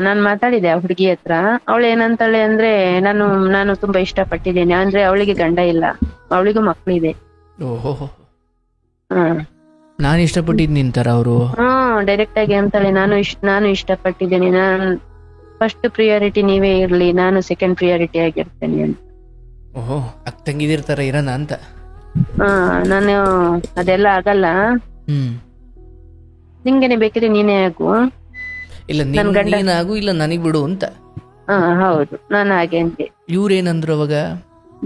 ನಾನ್ ಮಾತಾಡಿದೆ ಆ ಹುಡುಗಿ ಹತ್ರ. ಅವಳು ಏನಂತಾಳೆ ಅಂದ್ರೆ, ನಾನು ತುಂಬಾ ಇಷ್ಟಪಟ್ಟಿದ್ದೇನೆ, ಅಂದ್ರೆ ಅವಳಿಗೆ ಗಂಡ ಇಲ್ಲ, ಅವಳಿಗೂ ಮಕ್ಳಿದೆ. ಓಹೋ, ಹ್ಮ್ ನಾನು ಇಷ್ಟಪಟ್ಟಿದ್ ನಿಂತಾರ ಅವರು. ಡೈರೆಕ್ಟ್ ಆಗಿ ಅಂತಾಳೆ, ನಾನು ಇಷ್ಟಪಟ್ಟಿದ್ದೇನೆ, ಫಸ್ಟ್ ಪ್ರಿಯಾರಿಟಿ ನೀವೇ ಇರ್ಲಿ, ನಾನು ಸೆಕೆಂಡ್ ಪ್ರಿಯಾರಿಟಿ ಆಗಿರ್ತೇನೆ ಅಂತ. ಓಹೋ, ಅಕ್ಕ ತಂಗಿದಿರ್ತಾರ ಇರೋಣ ಅಂತ. ನಾನು ಅದೆಲ್ಲ ಆಗಲ್ಲ, ನಿಂಗೇನೆ ಬೇಕಿದ್ರೆ ನೀನೇ ಆಗು, ಇಲ್ಲ ನೀನಾಗು, ಇಲ್ಲ ನನಗ್ ಬಿಡು ಅಂತ. ಹೌದು, ನಾನು ಹಾಗೆ ಅಂದೆ. ಇವ್ರೇನಂದ್ರು ಅವಾಗ?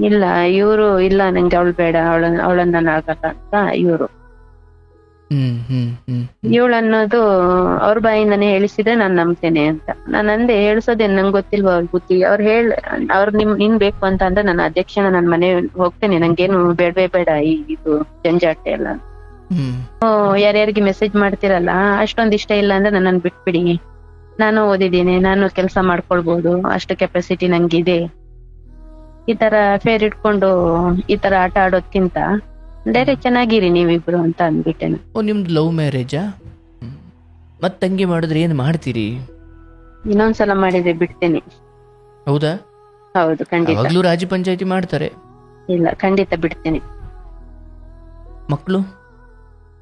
ಇಲ್ಲ, ಇವರು ಇಲ್ಲ, ನಂಗೆ ಅವಳು ಬೇಡ, ಅವಳನ್ನ ನಾನು ಆಗಲ್ಲ ಅಂತ ಇವರು. ಇವಳನ್ನೋದು ಅವ್ರ ಬಾಯಿಂದಾನೆ ಹೇಳಿಸಿದ್ರೆ ನಾನು ನಂಬ್ತೇನೆ ಅಂತ. ನಾನು ಅಂದೆ, ಹೇಳಿಸೋದೇನ್ ನಂಗೆ ಗೊತ್ತಿಲ್ವ ಅವ್ರ ಬುದ್ಧಿ, ಅವ್ರು ನಿನ್ ಬೇಕು ಅಂತ ಅಂದ್ರೆ ನಾನು ಅಧ್ಯಕ್ಷನ ನನ್ನ ಮನೆ ಹೋಗ್ತೇನೆ, ನಂಗೇನು ಬೇಡವೇ ಬೇಡ ಇದು ಜಂಜಾಟ ಎಲ್ಲ. ಯಾರ್ಯಾರಿಗೆ ಮೆಸೇಜ್ ಮಾಡ್ತಿರಲ್ಲ, ಅಷ್ಟೊಂದ್ ಇಷ್ಟ ಇಲ್ಲ ಅಂದ್ರೆ ನನ್ನನ್ನು ಬಿಟ್ಬಿಡಿ, ನಾನು ಓದಿದ್ದೀನಿ, ನಾನು ಕೆಲಸ ಮಾಡ್ಕೊಳ್ಬಹುದು, ಅಷ್ಟು ಕೆಪಾಸಿಟಿ ನಂಗಿದೆ, ಈ ತರ ಫೇರ್ ಇಟ್ಕೊಂಡು ಈ ತರ ಆಟ ಆಡೋದ್ಕಿಂತ ಡೈರೆಕ್ಟ್ ಚೆನ್ನಾಗಿರಿ ನೀವಿಬ್ರು ಅಂತ ಅಂದ್ಬಿಟ್ಟೆ. ನಿಮ್ದು ಲವ್ ಮ್ಯಾರೇಜಾ? ಮತ್ ತಂಗಿ ಮಾಡಿದ್ರೆ ಏನ್ ಮಾಡ್ತೀರಿ? ಇನ್ನೊಂದ್ಸಲ ಮಾಡಿದ್ರೆ ಬಿಡ್ತೇನೆ. ಹೌದಾ? ಹೌದು, ಖಂಡಿತ. ಅವಾಗ್ಲೂ ರಾಜಿ ಪಂಚಾಯತಿ ಮಾಡ್ತಾರೆ? ಇಲ್ಲ, ಖಂಡಿತ ಬಿಡ್ತೇನೆ.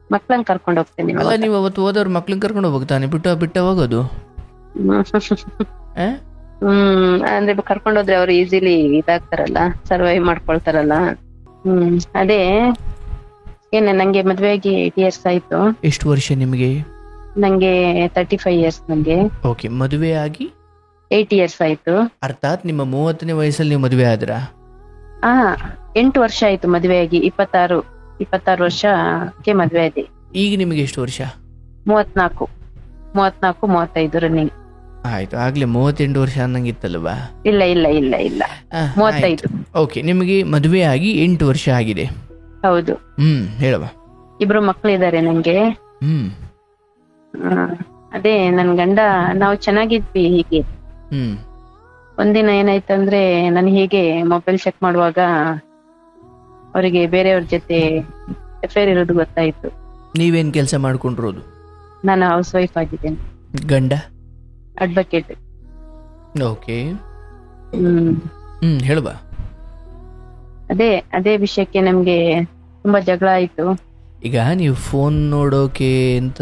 ಮಕ್ಳನ್ನ ಕರ್ಕೊಂಡು ಹೋಗ್ತೇನೆ. ಅಲ್ಲ, ನೀವು ಅವತ್ತು ಹೋದವ್ರು ಮಕ್ಳನ್ನ ಕರ್ಕೊಂಡು ಹೋಗ್ತಾನೆ, ಬಿಟ್ಟ ಹೋಗೋದು? ಅಂದ್ರೆ ಕರ್ಕೊಂಡೋದ್ರೆ ಅವ್ರು ಈಸಿಲಿ ಇದಾಗ್ತಾರಲ್ಲ, ಸರ್ವೈವ್ ಮಾಡ್ಕೊಳ್ತಾರಲ್ಲ. ಅದೇ ನಂಗೆ ಮದ್ವೆ ಆಗಿ 8 years ಆಯ್ತು. ಎಷ್ಟು ವರ್ಷ ನಿಮ್ಗೆ? ನಂಗೆ 35 years. ನಂಗೆ ಓಕೆ, ಮದುವೆ ಆಗಿ 8 years ಆಯ್ತು. ಅರ್ಥಾತ್ ನಿಮ್ಮ 30ನೇ ವಯಸ್ಸಲ್ಲಿ ನೀವು ಮದುವೆ ಆದ್ರ? 8 ವರ್ಷ ಆಯ್ತು ಮದುವೆ ಆಗಿ. 26 ವರ್ಷಕ್ಕೆ ಮದ್ವೆ ಆದೆ. ಈಗ ನಿಮಗೆ ಎಷ್ಟು ವರ್ಷ? 34, 35 ರನ್ನಿಂಗ್. ಆಯ್ತು, ಆಗ್ಲೇ 38 ವರ್ಷ ಅನ್ನಂಗಿತ್ತಲ್ವಾ? ಇಲ್ಲ 35. ಓಕೆ, ನಿಮಗೆ ಮದುವೆ ಆಗಿ 8 ವರ್ಷ ಆಗಿದೆ? ಹೌದು. ಹೇಳುವ. 2 ಮಕ್ಳಿದ್ದಾರೆ ನಂಗೆ. ಅದೇ ನನ್ ಗಂಡ, ನಾವು ಚೆನ್ನಾಗಿದ್ವಿ ಹೀಗೆ. ಒಂದಿನ ಏನಾಯ್ತಂದ್ರೆ, ನಾನು ಹೀಗೆ ಮೊಬೈಲ್ ಚೆಕ್ ಮಾಡುವಾಗ ಅವರಿಗೆ ಬೇರೆಯವ್ರ ಜೊತೆ ಅಫೇರ್ ಇರೋದು ಗೊತ್ತಾಯ್ತು. ನೀವೇನ್ ಕೆಲಸ ಮಾಡ್ಕೊಂಡಿರೋದು? ನಾನು ಹೌಸ್ ವೈಫ್ ಆಗಿದ್ದೇನೆ. ಗಂಡ ಅಡ್ವೊಕೇಟ್. ಓಕೆ, ಹೇಳುವ. ಅದೇ ವಿಷಯಕ್ಕೆ ನಮ್ಗೆ ತುಂಬಾ ಜಗಳ ಆಯ್ತು. ಈಗ ನೀವು ಫೋನ್ ನೋಡೋಕೆ ಅಂತ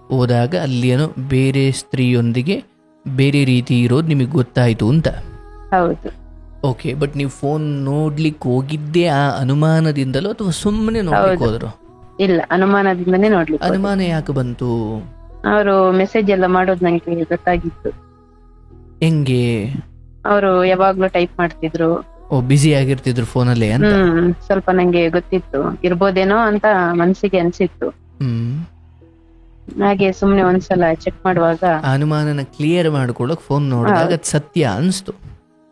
ಹೋದಾಗ ಅಲ್ಲಿ ಏನೋ ಬೇರೆ ಸ್ತ್ರೀಯೊಂದಿಗೆ ಬೇರೆ ರೀತಿ ಇರೋದು ನಿಮಗೆ ಗೊತ್ತಾಯ್ತು ಅಂತ? ಹೌದು. ಓಕೆ, ಬಟ್ ನೀವು ಫೋನ್ ನೋಡ್ಲಿಕ್ಕೆ ಹೋಗಿದ್ದೆ ಆ ಅನುಮಾನದಿಂದಲೋ ಅಥವಾ ಸುಮ್ಮನೆ ನೋಡ್ಲಿಕ್ಕೆ ಹೋದ್ರು? ಇಲ್ಲ, ಅನುಮಾನದಿಂದನೇ ನೋಡ್ಲಿಕ್ಕೆ. ಅನುಮಾನ ಯಾಕೆ ಬಂತು? ಅವರು ಮೆಸೇಜ್ ಎಲ್ಲ ಮಾಡೋದು ನಂಗೆ ಗೊತ್ತಾಗಿತ್ತು. ಹೆಂಗೆ? ಅವರು ಯಾವಾಗ್ಲೂ ಟೈಪ್ ಮಾಡ್ತಿದ್ರು. ಬಿಸಿ ಆಗಿರ್ತಿದ್ರು ಫೋನಲ್ಲಿ ಅಂತ? ಸ್ವಲ್ಪ ನಂಗೆ ಗೊತ್ತಿತ್ತು, ಇರ್ಬೋದೇನೋ ಅಂತ ಮನ್ಸಿಗೆ ಅನ್ಸಿತ್ತು. ಹಾಗೆ ಸುಮ್ನೆ ಒಂದ್ಸಲ ಚೆಕ್ ಮಾಡುವಾಗ ಅನುಮಾನನ ಕ್ಲಿಯರ್ ಮಾಡ್ಕೊಳಕ್ ಫೋನ್ ನೋಡಿದಾಗ ಸತ್ಯ ಅನ್ಸ್ತು.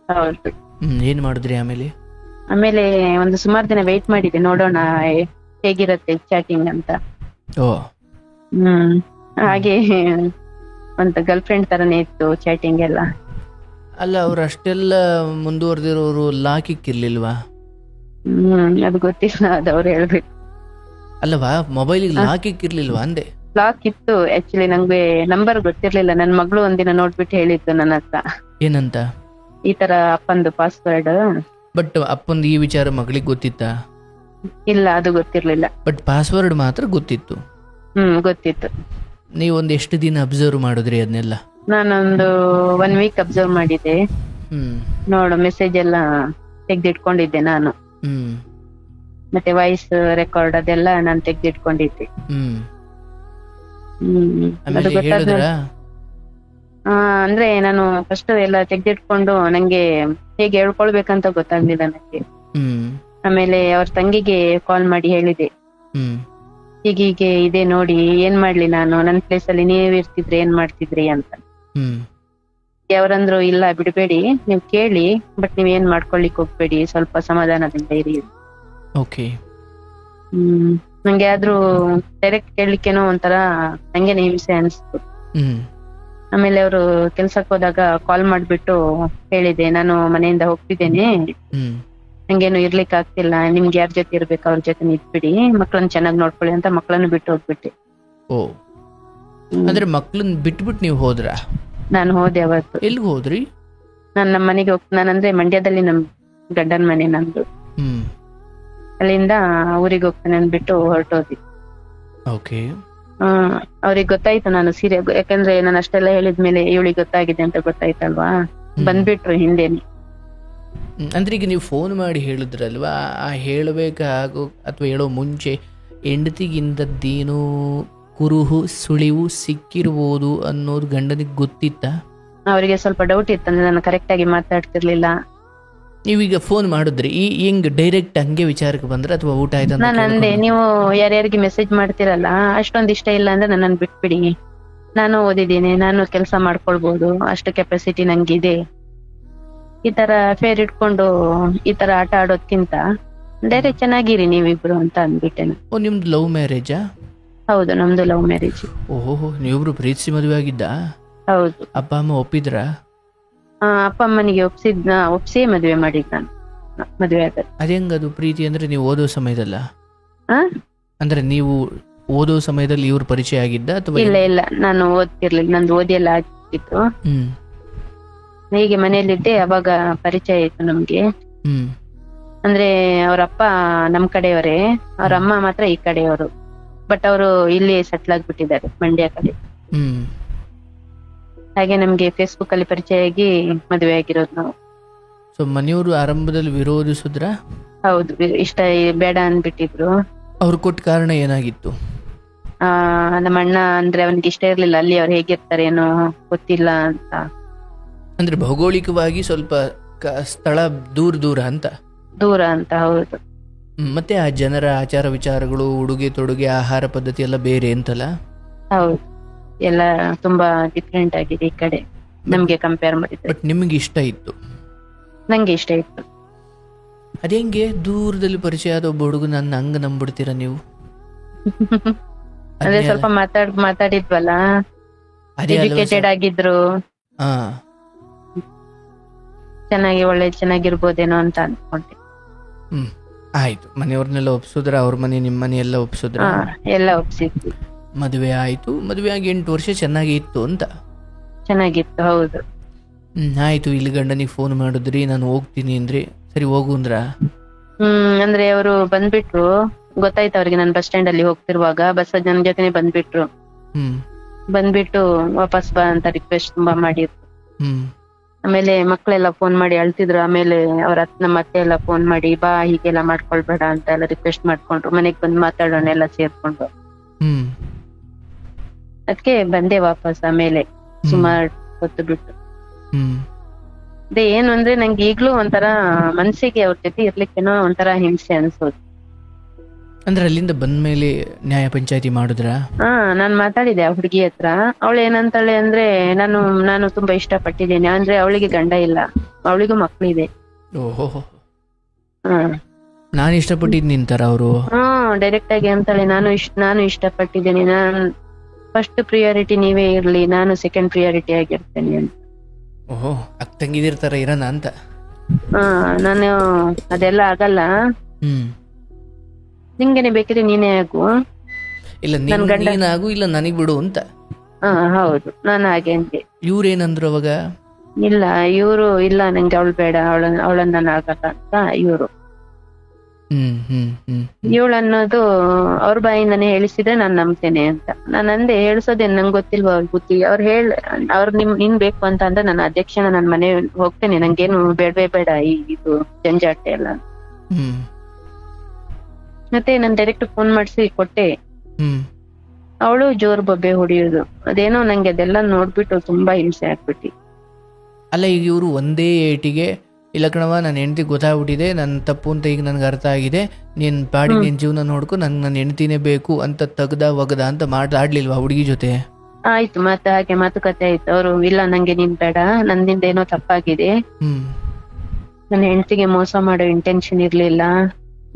ಹೌದು. ಏನ್ ಮಾಡಿದ್ರಿ ಆಮೇಲೆ? ಒಂದು ಸುಮಾರು ದಿನ ವೇಟ್ ಮಾಡಿದೆ, ನೋಡೋಣ ಹೇಗಿರತ್ತೆ ಚಾಟಿಂಗ್ ಅಂತ. ಹಾಗೆ ಒಂದು ಗರ್ಲ್ ಫ್ರೆಂಡ್ ತರನೇ ಇತ್ತು ಚಾಟಿಂಗ್ ಎಲ್ಲ. ಅಲ್ಲ, ಅವ್ರು ಅಷ್ಟೆಲ್ಲ ಮುಂದುವರೆದಿರೋರು ಲಾಕ್ ಇಕ್ಕಿರ್ಲಿಲ್ವಾ? ಅದು ಗೊತ್ತಿಲ್ಲ, ಅದು ಅವ್ರು ಹೇಳ್ಬೇಕು. ಅಲ್ಲವಾ, ಮೊಬೈಲಿಗೆ ಲಾಕ್ ಇಕ್ಕಿರ್ಲಿಲ್ವಾ ಅಂದೆ? ಲಾಕ್ ಇತ್ತು, ಆಕ್ಚುಲಿ ನಂಗೆ ನಂಬರ್ ಗೊತ್ತಿರ್ಲಿಲ್ಲ. ನನ್ ಮಗಳು ಒಂದಿನ ನೋಡ್ಬಿಟ್ಟು ಹೇಳಿದ್ದು ನನ್ನ ಹತ್ರ. ಏನಂತ? ಈ ತರ ಅಪ್ಪಂದು ಪಾಸ್ವರ್ಡ್. ಬಟ್ ಅಪ್ಪಂದು ಈ ವಿಚಾರ ಮಗಳಿಗೆ ಗೊತ್ತಿತ್ತಾ? ಇಲ್ಲ, ಅದು ಗೊತ್ತಿರ್ಲಿಲ್ಲ. ಬಟ್ ಪಾಸ್ವರ್ಡ್ ಮಾತ್ರ ಗೊತ್ತಿತ್ತು? ಗೊತ್ತಿತ್ತು. ನೀವೊಂದು ಎಷ್ಟು ದಿನ ಅಬ್ಸರ್ವ್ ಮಾಡಿದ್ರಿ ಅದನ್ನೆಲ್ಲ? ನಾನೊಂದು 1 week ಅಬ್ಸರ್ವ್ ಮಾಡಿದ್ದೆ. ನೋಡು, ಮೆಸೇಜ್ ಎಲ್ಲ ತೆಗ್ದಿಟ್ಕೊಂಡಿದ್ದೆ ನಾನು. ಮತ್ತೆ ವಾಯ್ಸ್ ರೆಕಾರ್ಡ್ ಅದೆಲ್ಲ ನಾನು ತೆಗ್ದಿಟ್ಕೊಂಡಿದ್ದೆ. ಅಂದ್ರೆ ನಾನು ಫಸ್ಟ್ ಎಲ್ಲ ತೆಗ್ದಿಟ್ಕೊಂಡು ನಂಗೆ ಹೇಗೆ ಹೇಳ್ಕೊಳ್ಬೇಕಂತ ಗೊತ್ತಾಗ್ಲಿಲ್ಲ ನಂಗೆ. ಆಮೇಲೆ ಅವ್ರ ತಂಗಿಗೆ ಕಾಲ್ ಮಾಡಿ ಹೇಳಿದೆ, ಹೀಗೀಗೆ ಇದೆ ನೋಡಿ, ಏನ್ ಮಾಡ್ಲಿ ನಾನು, ನನ್ ಪ್ಲೇಸ್ ಅಲ್ಲಿ ನೀವ್ ಇರ್ತಿದ್ರೆ ಏನ್ ಮಾಡ್ತಿದ್ರಿ ಅಂತ. ಅವ್ರಂದ್ರು, ಇಲ್ಲ ಬಿಡ್ಬೇಡಿ, ನೀವ್ ಕೇಳಿ, ಬಟ್ ನೀವ್ ಏನ್ ಮಾಡ್ಕೊಳ್ಲಿಕ್ ಹೋಗ್ಬೇಡಿ, ಸ್ವಲ್ಪ ಸಮಾಧಾನದಿಂದ ಇರಿ. ನಂಗೆ ಆದ್ರೂ ಡೈರೆಕ್ಟ್ ಕೇಳಲಿಕ್ಕೇನೋ ಒಂಥರ ನಂಗೇನೆ ಹಿಂಸೆ ಅನಿಸ್ತು. ಆಮೇಲೆ ಅವರು ಕೆಲ್ಸಕ್ಕೆ ಹೋದಾಗ ಕಾಲ್ ಮಾಡ್ಬಿಟ್ಟು ಹೇಳಿದೆ, ನಾನು ಮನೆಯಿಂದ ಹೋಗ್ತಿದ್ದೇನೆ, ನಂಗೇನು ಇರ್ಲಿಕ್ಕೆ ಆಗ್ತಿಲ್ಲ, ನಿಮ್ಗೆ ಯಾರ ಜೊತೆ ಇರ್ಬೇಕು ಅವ್ರ ಜೊತೆ ಇದ್ಬಿಡಿ, ಮಕ್ಳನ್ನ ಚೆನ್ನಾಗಿ ನೋಡ್ಕೊಳ್ಳಿ ಅಂತ ಮಕ್ಳನ್ನ ಬಿಟ್ಟು ಹೋಗ್ಬಿಟ್ಟೆ. ಅಂದ್ರೆ ಮಕ್ಳನ್ನ ಬಿಟ್ಬಿಟ್ಟು ನೀವು ಹೋದ್ರ? ನಾನು ಹೋದೆ ಅವತ್ತು. ಎಲ್ಲಿಗೆ ಹೋದ್ರಿ? ನಾನು ನಮ್ಮ ಮನೆಗೆ ನಾನಂದ್ರೆ ಮಂಡ್ಯದಲ್ಲಿ ನಮ್ ಗಂಡನ ಮನೆ ನಮ್ದು. ಅಲ್ಲಿಂದ ಊರಿಗೆ ಹೋಗ್ತಾನೆ ಅಂದ್ಬಿಟ್ಟು ಹೊರಟೋದಿ. ಓಕೆ. ಅವ್ರಿಗೆ ಗೊತ್ತಾಯ್ತು ನಾನು ಸೀರಿಯಸ್, ಯಾಕಂದ್ರೆ ನಾನು ಅಷ್ಟೆಲ್ಲ ಹೇಳಿದ್ಮೇಲೆ ಇವಳಿಗೆ ಗೊತ್ತಾಗಿದೆ ಅಂತ ಗೊತ್ತಾಯ್ತಲ್ವಾ, ಬಂದ್ಬಿಟ್ರು ಹಿಂದೆನೆ. ಅಂದ್ರೆ ಈಗ ನೀವು ಫೋನ್ ಮಾಡಿ ಹೇಳಿದ್ರಲ್ವಾ, ಆ ಹೇಳಬೇಕಾಗೋ ಅಥವಾ ಹೇಳೋ ಮುಂಚೆ ಹೆಂಡತಿಗಿಂದದ್ದೇನೋ ಕುರುಹು ಸುಳಿವು ಸಿಕ್ಕಿರ್ಬೋದು ಅನ್ನೋದು ಗಂಡನಿಗೆ ಗೊತ್ತಿತ್ತ? ಅವರಿಗೆ ಸ್ವಲ್ಪ ಡೌಟ್ ಇತ್ತಂದ್ರೆ ನಾನು ಕರೆಕ್ಟ್ ಆಗಿ ಮಾತಾಡ್ತಿರ್ಲಿಲ್ಲ. ನೀವೀಗ ಫೋನ್ ಮಾಡಿದ್ರಿ, ಹೆಂಗ್ ಡೈರೆಕ್ಟ್ ಹಂಗೆ ವಿಚಾರಕ್ಕೆ ಬಂದ್ರೆ ಅಥವಾ ಊಟ ಆಯ್ತು? ನಾನು ಅಂದೆ, ನೀವು ಯಾರ್ಯಾರಿಗೆ ಮೆಸೇಜ್ ಮಾಡ್ತಿರಲ್ಲ ಅಷ್ಟೊಂದ್ ಇಷ್ಟ ಇಲ್ಲ ಅಂದ್ರೆ ನನ್ನನ್ನು ಬಿಟ್ಬಿಡಿ, ನಾನು ಓದಿದ್ದೀನಿ, ನಾನು ಕೆಲಸ ಮಾಡ್ಕೊಳ್ಬಹುದು, ಅಷ್ಟು ಕೆಪಾಸಿಟಿ ನಂಗಿದೆ. ಈ ತರ ಫೇರ್ ಇಟ್ಕೊಂಡು ಈ ತರ ಆಟ ಆಡೋದ್ಕಿಂತ ಡೈರೆಕ್ಟ್ ಚೆನ್ನಾಗಿರಿ ನೀವಿಬ್ರು ಅಂತ ಅಂದ್ಬಿಟ್ಟೆ. ನಿಮ್ದು ಲವ್ ಮ್ಯಾರೇಜಾ? ಹೌದು, ನಮ್ದು ಲವ್ ಮ್ಯಾರೇಜ್. ಓಹೋ, ನೀವಿಬ್ರು ಮದುವೆ ಆಗಿದ್ದ? ಹೌದು. ಅಪ್ಪ ಅಮ್ಮ ಒಪ್ಪಿದ್ರ? ಅಪ್ಪ ಅಮ್ಮನಿಗೆ ಒಪ್ಸಿ ಮದುವೆ ಮಾಡಿದ್ ನಾನು. ಮದುವೆ ಆದ. ಅದೇಂಗದು ಪ್ರೀತಿ ಅಂದ್ರೆ ನೀವು ಓದೋ ಸಮಯದಲ್ಲ? ಅಂದ್ರೆ ನೀವು ಓದೋ ಸಮಯದಲ್ಲಿ ಇವ್ರ ಪರಿಚಯ ಆಗಿದ್ದ ಅಥವಾ? ಇಲ್ಲ, ನಾನು ಓದ್ತಿರ್ಲಿಲ್ಲ, ನಂದು ಓದಿ ಎಲ್ಲ ಆಗಿತ್ತು. ಹೀಗೆ ಮನೆಯಲ್ಲಿದ್ದೆ, ಅವಾಗ ಪರಿಚಯ ಆಯ್ತು ನಮ್ಗೆ. ಅಂದ್ರೆ ಅವ್ರಪ್ಪ ನಮ್ ಕಡೆಯವರೇ, ಅವ್ರ ಅಮ್ಮ ಮಾತ್ರ ಈ ಕಡೆಯವರು. ಬಟ್ ಅವರು ಇಲ್ಲಿ ಸೆಟ್ಲ್ ಆಗ್ಬಿಟ್ಟಿದ್ದಾರೆ, ಮಂಡ್ಯ ಕಡೆ. ಹಾಗೆ ನಮ್ಗೆ ಫೇಸ್ಬುಕ್ ಅಲ್ಲಿ ಪರಿಚಯ ಆಗಿ ಮದುವೆ ಆಗಿರೋದು ನಾವು. ಸೊ ಮನೆಯವರು ಆರಂಭದಲ್ಲಿ ವಿರೋಧಿಸಿದ್ರ? ಹೌದು, ಇಷ್ಟ ಬೇಡ ಅಂದ್ಬಿಟ್ಟಿದ್ರು. ಅವ್ರು ಕೊಟ್ಟ ಕಾರಣ ಏನಾಗಿತ್ತು? ನಮ್ಮ ಅಣ್ಣ ಅಂದ್ರೆ ಅವನಿಗೆ ಇಷ್ಟ ಇರ್ಲಿಲ್ಲ, ಅಲ್ಲಿ ಅವ್ರು ಹೇಗಿರ್ತಾರೆ ಏನೋ ಗೊತ್ತಿಲ್ಲ ಅಂತ. ಅಂದ್ರೆ ಭೌಗೋಳಿಕವಾಗಿ ಸ್ವಲ್ಪ ಸ್ಥಳ ದೂರ ಅಂತ? ದೂರ ಅಂತ, ಹೌದು. ಮತ್ತೆ ಆ ಜನರ ಆಚಾರ ವಿಚಾರಗಳು, ಉಡುಗೆ ತೊಡುಗೆ, ಆಹಾರ ಪದ್ಧತಿ ಎಲ್ಲ ಬೇರೆ ಅಂತಲ್ಲ? ಹೌದು, ಎಲ್ಲ ತುಂಬಾ ಡಿಫ್ರೆಂಟ್ ಆಗಿದೆ ಈ ಕಡೆ ನಮ್ಗೆ ಕಂಪೇರ್ ಮಾಡಿದ್ರೆ. ಬಟ್ ನಿಮ್ಗೆ ಇಷ್ಟ ಇತ್ತು? ನಂಗೆ ಇಷ್ಟ ಇತ್ತು. ಅದೇಂಗೆ ದೂರದಲ್ಲಿ ಪರಿಚಯ ಆದ ಒಬ್ಬ ಹುಡುಗ ನನ್ನ ಹಂಗ ನಂಬಿಡ್ತೀರಾ ನೀವು? ಅಂದ್ರೆ ಸ್ವಲ್ಪ ಮಾತಾಡಿದ್ವಲ್ಲ, ಎಜುಕೇಟೆಡ್ ಆಗಿದ್ರು, ಚೆನ್ನಾಗಿರ್ಬೋದೇನೋ ಅಂತ ಅನ್ಕೊಂಡೆ. ಆಯ್ತು, ಮನೆಯವ್ರನ್ನೆಲ್ಲ ಒಪ್ಸಿದ್ರ? ಅವ್ರ ಮನೆ ನಿಮ್ಮ ಮನೆ ಎಲ್ಲ ಒಪ್ಸಿದ್ರ? ಎಲ್ಲ ಒಪ್ಸಿದ್ವಿ. ಮದುವೆ ಆಯ್ತು. ಮದುವೆ ಆಗಿ 8 ವರ್ಷ ಚೆನ್ನಾಗಿ ಇತ್ತು ಅಂತ? ಚೆನ್ನಾಗಿತ್ತು, ಹೌದು. ಆಯ್ತು. ಇಲ್ಲಿ ಗಂಡನಿಗೆ ಫೋನ್ ಮಾಡಿದ್ರಿ, ನಾನು ಹೋಗ್ತೀನಿ ಅಂದ್ರೆ ಸರಿ ಹೋಗು ಅಂದ್ರ? ಅಂದ್ರೆ ಅವರು ಬಂದ್ಬಿಟ್ರು, ಗೊತ್ತಾಯ್ತು ಅವ್ರಿಗೆ ನಾನು ಬಸ್ ಸ್ಟ್ಯಾಂಡ್ ಅಲ್ಲಿ ಹೋಗ್ತಿರುವಾಗ ಬಸ್ ನನ್ನ ಜೊತೆನೆ ಬಂದ್ಬಿಟ್ಟು ವಾಪಸ್ ಬಾ ಅಂತ ರಿಕ್ವೆಸ್ಟ್ ತುಂಬಾ ಮಾಡಿದ್ರು. ಆಮೇಲೆ ಮಕ್ಳೆಲ್ಲ ಫೋನ್ ಮಾಡಿ ಅಳ್ತಿದ್ರು. ಆಮೇಲೆ ನಮ್ಮ ಅತ್ತೆ ಎಲ್ಲ ಫೋನ್ ಮಾಡಿ, ಬಾ ಹೀಗೆಲ್ಲ ಮಾಡ್ಕೊಳ್ಬೇಡ ಅಂತ ಎಲ್ಲ ರಿಕ್ವೆಸ್ಟ್ ಮಾಡ್ಕೊಂಡ್ರು. ಮನೆಗ್ ಬಂದು ಮಾತಾಡೋಣ ಎಲ್ಲ ಸೇರ್ಕೊಂಡು. ಅದಕ್ಕೆ ಬಂದೆ ವಾಪಸ್. ಆಮೇಲೆ ಸುಮಾರು ಹೊತ್ತು ಬಿಟ್ಟು. ಅದೇ ಏನು ಅಂದ್ರೆ ನಂಗೆ ಈಗ್ಲೂ ಒಂಥರ ಮನ್ಸಿಗೆ ಅವ್ರ ಜೊತೆ ಇರ್ಲಿಕ್ಕೇನೋ ಒಂಥರ ಹಿಂಸೆ ಅನ್ಸೋದು. ಅಂದ್ರೆ ಅಲ್ಲಿಂದ ಬಂದ್ಮೇಲೆ ನ್ಯಾಯ ಪಂಚಾಯತಿ ಮಾಡಿದ್ರ? ನಾನ್ ಮಾತಾಡಿದೆ ಆ ಹುಡುಗಿ ಹತ್ರ. ಅವಳು ಏನಂತಾಳೆ ಅಂದ್ರೆ, ನಾನು ತುಂಬಾ ಇಷ್ಟಪಟ್ಟಿದ್ದೇನೆ, ಅಂದ್ರೆ ಅವಳಿಗೆ ಗಂಡ ಇಲ್ಲ, ಅವಳಿಗೂ ಮಕ್ಳಿದೆ. ಓಹೋ, ನಾನು ಇಷ್ಟಪಟ್ಟಿದ್ ನಿಂತಾರ ಅವರು? ಡೈರೆಕ್ಟ್ ಆಗಿ ಅಂತಾಳೆ, ನಾನು ಇಷ್ಟಪಟ್ಟಿದ್ದೇನೆ, ನಾನ್ ಫಸ್ಟ್ ಪ್ರಿಯಾರಿಟಿ ನೀವೇ ಇರ್ಲಿ, ನಾನು ಸೆಕೆಂಡ್ ಪ್ರಿಯಾರಿಟಿ ಆಗಿರ್ತೇನೆ ಅಂತ. ಓಹೋ, ಅಕ್ಕ ತಂಗಿದಿರ್ತಾರ ಇರೋಣ ಅಂತ? ನಾನು ಅದೆಲ್ಲ ಆಗಲ್ಲ, ನಿಂಗೇನೆ ಬೇಕಿದ್ರೆ ನೀನೇ ಆಗು, ಇಲ್ಲ ನೀನಾಗು, ಇಲ್ಲ ನನಗ್ ಬಿಡು ಅಂತ. ಹೌದು, ನಾನು ಹಾಗೆ ಅಂದೆ. ಇವ್ರೇನಂದ್ರು ಅವಾಗ? ಇಲ್ಲ, ಇವ್ರು ಇಲ್ಲ, ನಂಗೆ ಅವಳು ಬೇಡ, ಅವಳನ್ನ ನಾನು ಆಗಲ್ಲ ಅಂತ ಇವ್ರು. ಇವಳು ಅನ್ನೋದು ಅವ್ರ ಬಾಯಿಂದಾನೆ ಹೇಳಿಸಿದ್ರೆ ನಾನ್ ನಂಬ್ತೇನೆ ಅಂತ. ನಾನು ಅಂದೆ, ಹೇಳ್ಸೋದೇನ್ ನಂಗೆ ಗೊತ್ತಿಲ್ವಾ ಅವ್ರ ಬುದ್ಧಿ. ಅವ್ರು ನಿನ್ ಬೇಕು ಅಂತ ಅಂದ್ರೆ ನಾನು ಅಧ್ಯಕ್ಷನ ನನ್ ಮನೆ ಹೋಗ್ತೇನೆ, ನಂಗೇನು ಬೇಡವೇ ಬೇಡ ಇದು ಜಂಜಾಟ ಎಲ್ಲ. ಮತ್ತೆ ನಾನು ಡೈರೆಕ್ಟ್ ಫೋನ್ ಮಾಡಿಸಿ ಕೊಟ್ಟೆ. ಅವಳು ಜೋರ್ ಬೊಬ್ಬೆ ಹೊಡಿಯೋದು, ಅದೇನೋ ನಂಗೆ ಅದೆಲ್ಲ ನೋಡ್ಬಿಟ್ಟು ತುಂಬಾ ಹಿಂಸೆ ಆಗ್ಬಿಟ್ಟಿ. ಅಲ್ಲ, ಈಗ ಇವರು ಒಂದೇ ಏಟಿಗೆ, ಇಲ್ಲ ಕಣವ ನನ್ನ ಹೆಂಡತಿ ಗೊತ್ತಾಗ್ಬಿಟ್ಟಿದೆ, ನನ್ನ ತಪ್ಪು ಅಂತ ಈಗ ನನ್ಗೆ ಅರ್ಥ ಆಗಿದೆ, ನೀನ್ ಪಾಡಿ ನಿನ್ ಜೀವನ ನೋಡ್ಕೊ, ನನ್ನ ಹೆಂಡತಿನೇ ಬೇಕು ಅಂತ ಒಗದ ಅಂತ ಮಾತಾಡ್ಲಿಲ್ವಾ ಹುಡುಗಿ ಜೊತೆ? ಆಯ್ತು, ಮತ್ತೆ ಹಾಗೆ ಮಾತುಕತೆ ಆಯ್ತು. ಅವರು ಇಲ್ಲ, ನಂಗೆ ನೀನ್ ಬೇಡ, ನನ್ನಿಂದ ಏನೋ ತಪ್ಪಾಗಿದೆ, ನನ್ನ ಹೆಂಡತಿಗೆ ಮೋಸ ಮಾಡೋ ಇಂಟೆನ್ಷನ್ ಇರ್ಲಿಲ್ಲ,